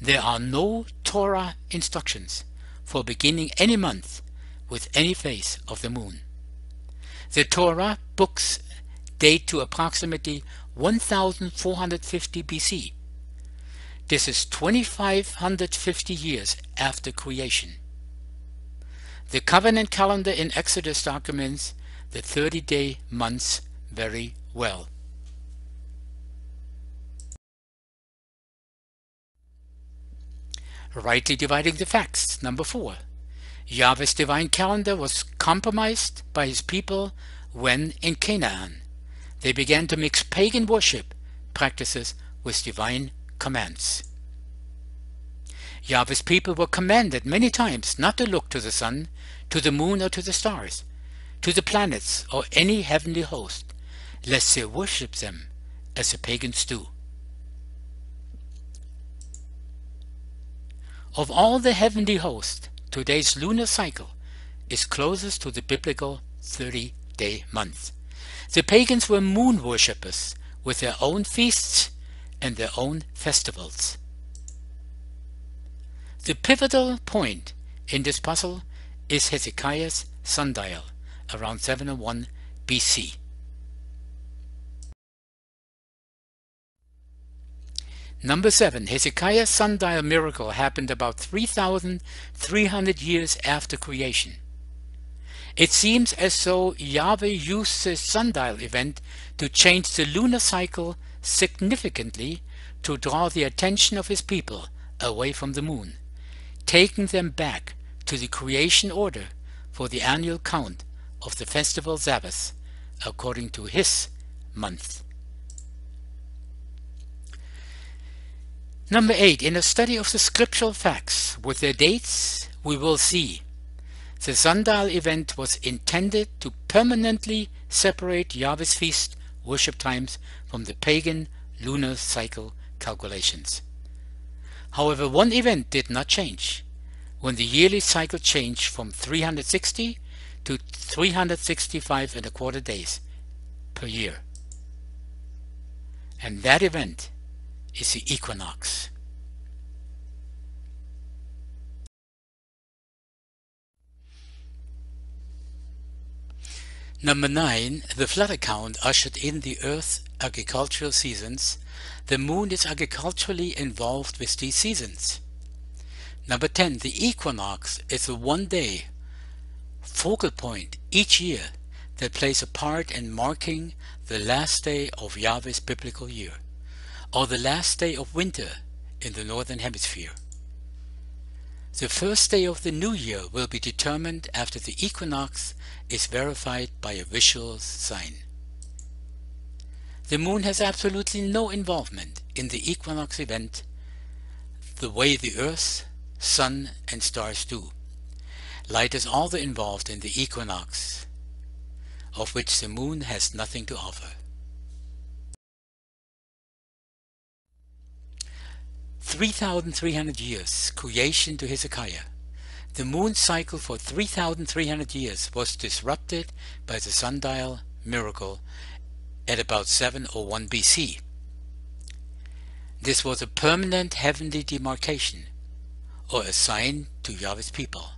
There are no Torah instructions for beginning any month with any phase of the moon. The Torah books date to approximately 1450 BC. This is 2550 years after creation. The covenant calendar in Exodus documents the 30-day months very well. Rightly dividing the facts. Number 4. Yahweh's divine calendar was compromised by his people when in Canaan they began to mix pagan worship practices with divine commands. Yahweh's people were commanded many times not to look to the sun, to the moon, or to the stars, to the planets, or any heavenly host, lest they worship them as the pagans do. Of all the heavenly hosts, today's lunar cycle is closest to the biblical 30-day month. The pagans were moon worshippers with their own feasts and their own festivals. The pivotal point in this puzzle is Hezekiah's sundial around 701 BC. Number 7. Hezekiah's sundial miracle happened about 3,300 years after creation. It seems as though Yahweh used the sundial event to change the lunar cycle significantly to draw the attention of his people away from the moon, taking them back to the creation order for the annual count of the festival Sabbath according to his month. Number 8. In a study of the scriptural facts with their dates, we will see the sundial event was intended to permanently separate Yahweh's feast worship times from the pagan lunar cycle calculations. However, one event did not change when the yearly cycle changed from 360 to 365 and a quarter days per year. And that event is the equinox. Number 9. The flood account ushered in the Earth's agricultural seasons. The moon is agriculturally involved with these seasons. Number 10. The equinox is a one-day focal point each year that plays a part in marking the last day of Yahweh's biblical year, or the last day of winter in the northern hemisphere. The first day of the new year will be determined after the equinox is verified by a visual sign. The moon has absolutely no involvement in the equinox event the way the earth, sun and stars do. Light is all involved in the equinox, of which the moon has nothing to offer. 3,300 years, creation to Hezekiah. The moon cycle for 3,300 years was disrupted by the sundial miracle at about 701 BC. This was a permanent heavenly demarcation, or a sign to Yahweh's people,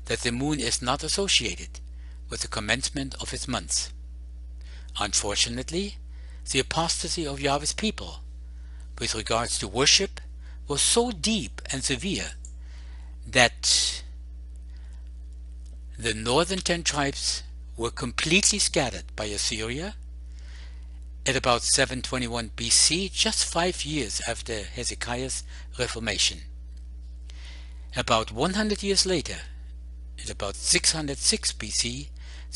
that the moon is not associated with the commencement of its months. Unfortunately, the apostasy of Yahweh's people with regards to worship was so deep and severe that the northern 10 tribes were completely scattered by Assyria at about 721 BC, just 5 years after Hezekiah's reformation. About 100 years later, at about 606 BC,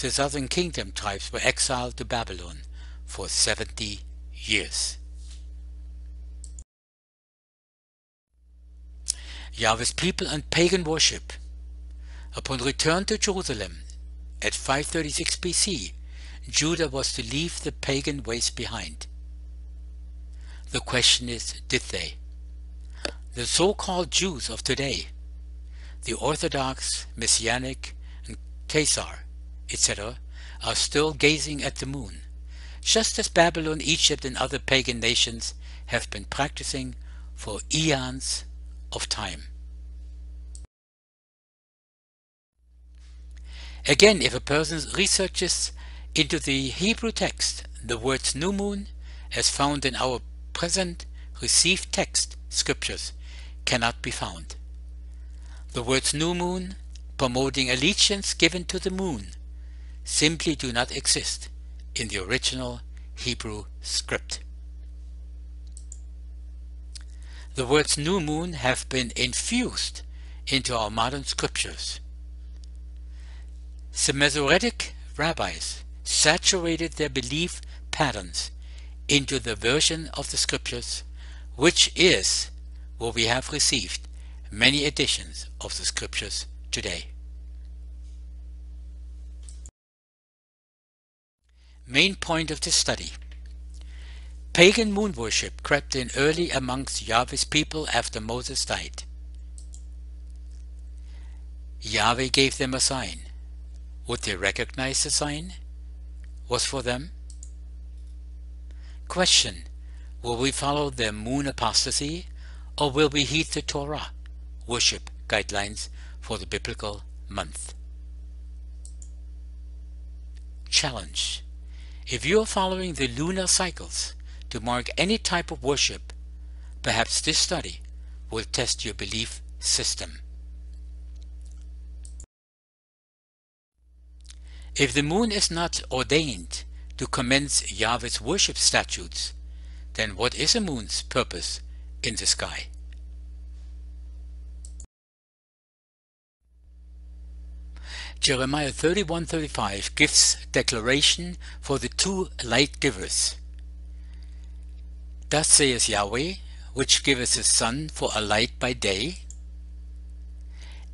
the southern kingdom tribes were exiled to Babylon for 70 years. Yahweh's people and pagan worship. Upon return to Jerusalem at 536 BC, Judah was to leave the pagan ways behind. The question is, did they? The so-called Jews of today, the Orthodox, Messianic, and Khazar, etc., are still gazing at the moon, just as Babylon, Egypt, and other pagan nations have been practicing for eons of time. Again, if a person researches into the Hebrew text, the words new moon, as found in our present received text scriptures, cannot be found. The words new moon, promoting allegiance given to the moon, simply do not exist in the original Hebrew script. The words new moon have been infused into our modern scriptures. The Masoretic rabbis saturated their belief patterns into the version of the scriptures, which is where we have received many editions of the scriptures today. Main point of this study. Pagan moon worship crept in early amongst Yahweh's people after Moses died. Yahweh gave them a sign. Would they recognize the sign was for them? Question: will we follow their moon apostasy, or will we heed the Torah worship guidelines for the biblical month? Challenge: if you are following the lunar cycles to mark any type of worship, perhaps this study will test your belief system. If the moon is not ordained to commence Yahweh's worship statutes, then what is a moon's purpose in the sky? Jeremiah 31:35 gives declaration for the two light givers. Thus saith Yahweh, which giveth the sun for a light by day,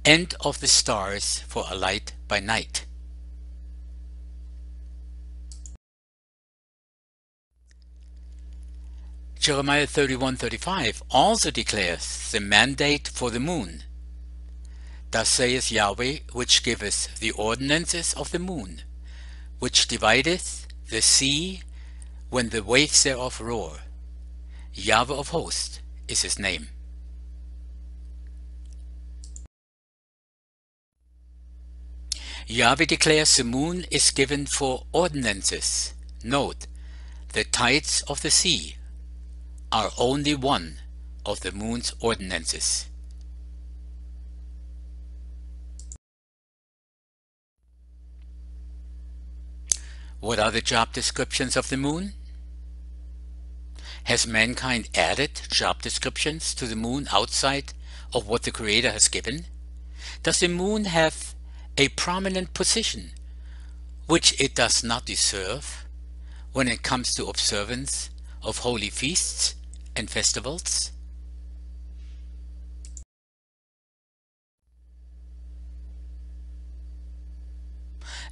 and of the stars for a light by night. Jeremiah 31:35 also declares the mandate for the moon. Thus saith Yahweh, which giveth the ordinances of the moon, which divideth the sea when the waves thereof roar. Yahweh of hosts is his name. Yahweh declares the moon is given for ordinances. Note, the tides of the sea are only one of the moon's ordinances. What are the job descriptions of the moon? Has mankind added job descriptions to the moon outside of what the Creator has given? Does the moon have a prominent position which it does not deserve when it comes to observance of holy feasts and festivals?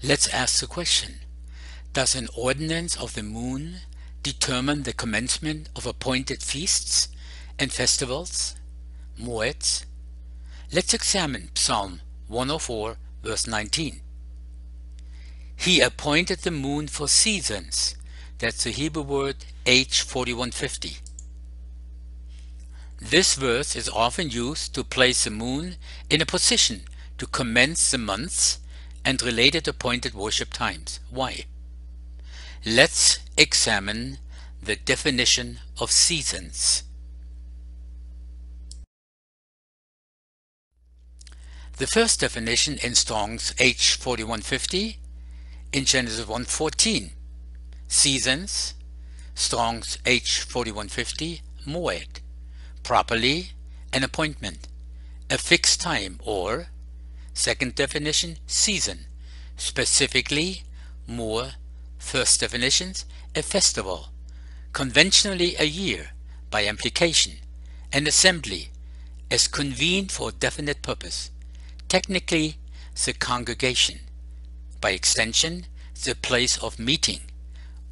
Let's ask the question, does an ordinance of the moon determine the commencement of appointed feasts and festivals, moeds? Let's examine Psalm 104, verse 19. He appointed the moon for seasons. That's the Hebrew word H4150. This verse is often used to place the moon in a position to commence the months and related appointed worship times. Why? Let's examine the definition of seasons. The first definition in Strong's H4150 in Genesis 1:14. Seasons, Strong's H4150, moed, properly an appointment, a fixed time, or second definition, season, specifically more. First definitions, a festival, conventionally a year, by implication, an assembly, as convened for a definite purpose, technically the congregation, by extension the place of meeting,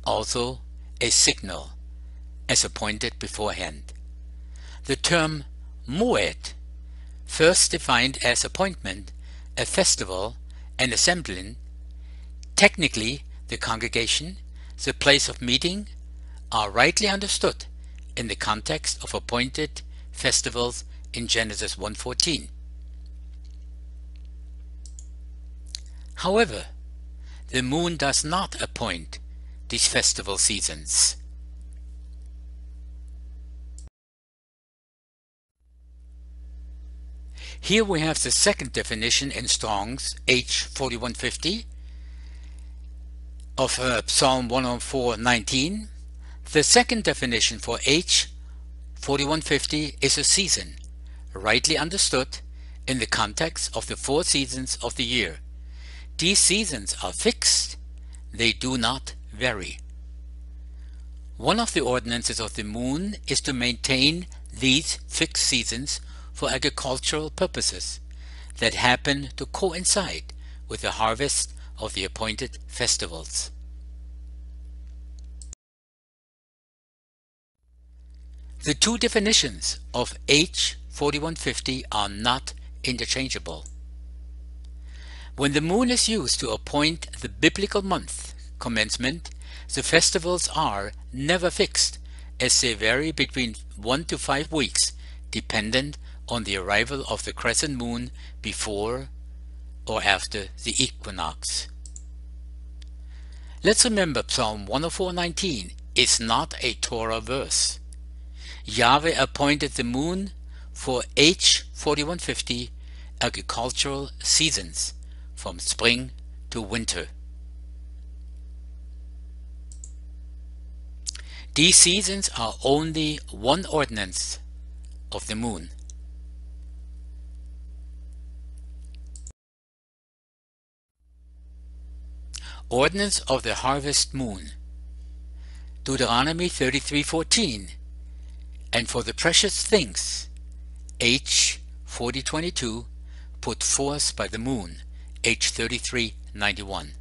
also a signal, as appointed beforehand. The term moed, first defined as appointment, a festival, an assembly, technically the congregation, the place of meeting, are rightly understood in the context of appointed festivals in Genesis 1:14. However, the moon does not appoint these festival seasons. Here we have the second definition in Strong's H4150 of Psalm 104:19. The second definition for H4150 is a season, rightly understood in the context of the 4 seasons of the year. These seasons are fixed, they do not vary. One of the ordinances of the moon is to maintain these fixed seasons for agricultural purposes that happen to coincide with the harvest of the appointed festivals. The two definitions of H4150 are not interchangeable. When the moon is used to appoint the biblical month commencement, the festivals are never fixed, as they vary between 1 to 5 weeks, dependent on the arrival of the crescent moon before or after the equinox. Let's remember Psalm 104:19 is not a Torah verse. Yahweh appointed the moon for H4150 agricultural seasons, from spring to winter. These seasons are only one ordinance of the moon. Ordinance of the harvest moon. Deuteronomy 33:14. And for the precious things, H 4022, put forth by the moon, H 3391.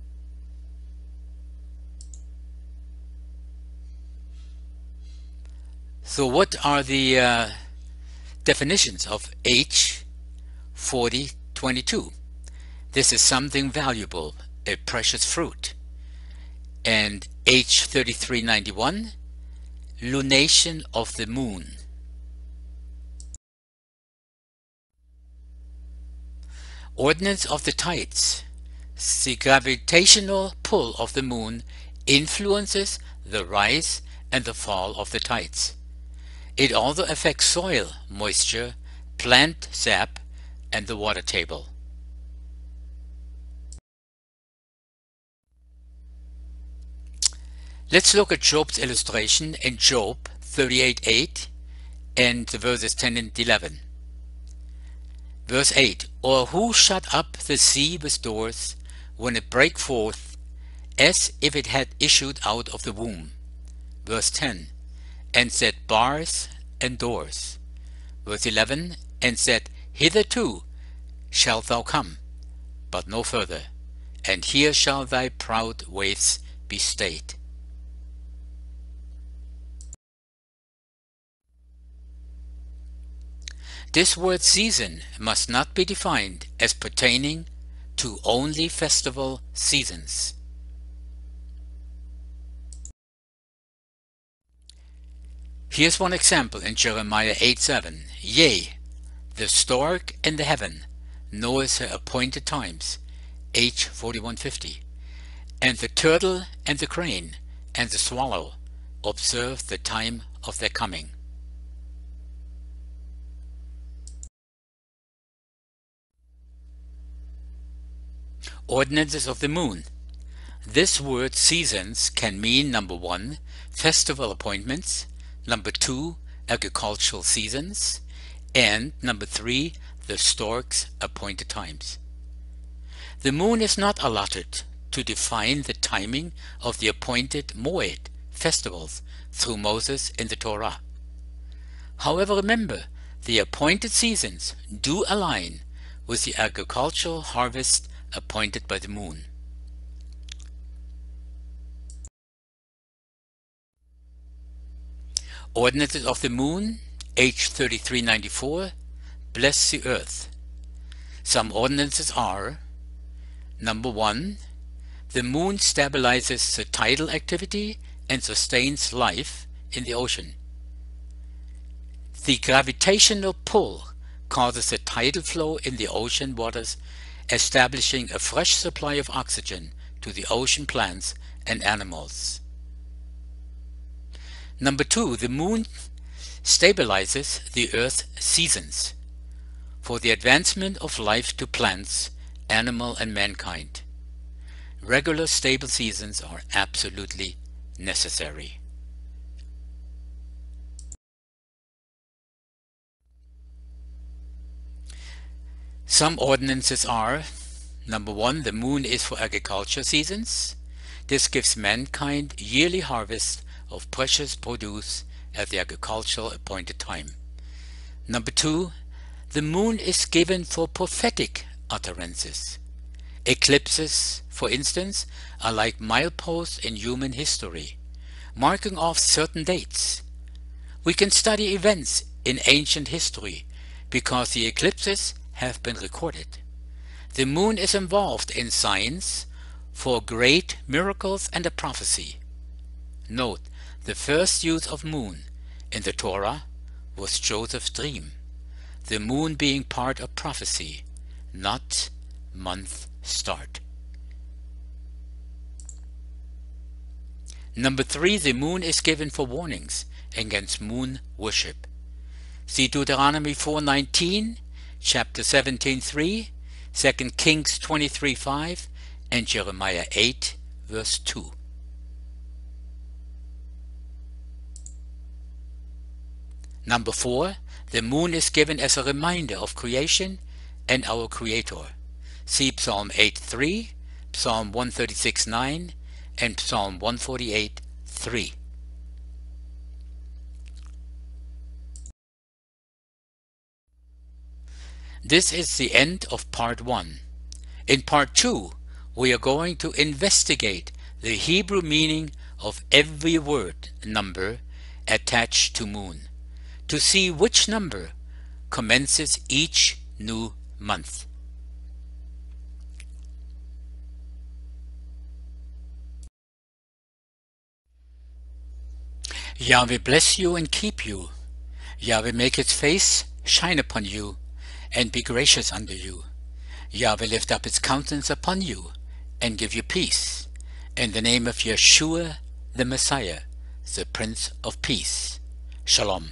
So what are the definitions of H 4022? This is something valuable, a precious fruit. And H 3391, lunation of the moon. Ordinance of the tides. The gravitational pull of the moon influences the rise and the fall of the tides. It also affects soil moisture, plant sap, and the water table. Let's look at Job's illustration in Job 38:8 and the verses 10 and 11. Verse 8, or who shut up the sea with doors when it brake forth, as if it had issued out of the womb. Verse 10, and set bars and doors. Verse 11, and said, hitherto shalt thou come, but no further, and here shall thy proud waves be stayed. This word season must not be defined as pertaining to only festival seasons. Here's one example in Jeremiah 8:7. Yea, the stork in the heaven knoweth her appointed times, H 4150. And the turtle and the crane and the swallow observe the time of their coming. Ordinances of the moon. This word seasons can mean number 1, festival appointments, number 2, agricultural seasons, and number 3, the stork's appointed times. The moon is not allotted to define the timing of the appointed moed festivals through Moses in the Torah. However, remember, the appointed seasons do align with the agricultural harvest appointed by the moon. Ordinances of the moon, H 3394, bless the earth. Some ordinances are: number 1, the moon stabilizes the tidal activity and sustains life in the ocean. The gravitational pull causes a tidal flow in the ocean waters, establishing a fresh supply of oxygen to the ocean plants and animals. Number 2, the moon stabilizes the earth's seasons for the advancement of life to plants, animal, and mankind. Regular stable seasons are absolutely necessary. Some ordinances are: number 1, the moon is for agriculture seasons. This gives mankind yearly harvest of precious produce at the agricultural appointed time. Number 2, the moon is given for prophetic utterances. Eclipses, for instance, are like mileposts in human history, marking off certain dates. We can study events in ancient history because the eclipses have been recorded. The moon is involved in science for great miracles and a prophecy. Note, the first use of moon in the Torah was Joseph's dream, the moon being part of prophecy, not month start. Number 3, the moon is given for warnings against moon worship. See Deuteronomy 4:19, chapter 17:3, 2 Kings 23:5, and Jeremiah 8, verse 2. Number 4, the moon is given as a reminder of creation and our Creator. See Psalm 8:3, Psalm 136:9, and Psalm 148:3. This is the end of part 1. In part 2, we are going to investigate the Hebrew meaning of every word number attached to moon, to see which number commences each new month. Yahweh bless you and keep you. Yahweh make his face shine upon you and be gracious unto you. Yahweh lift up his countenance upon you and give you peace. In the name of Yeshua the Messiah, the Prince of Peace. Shalom.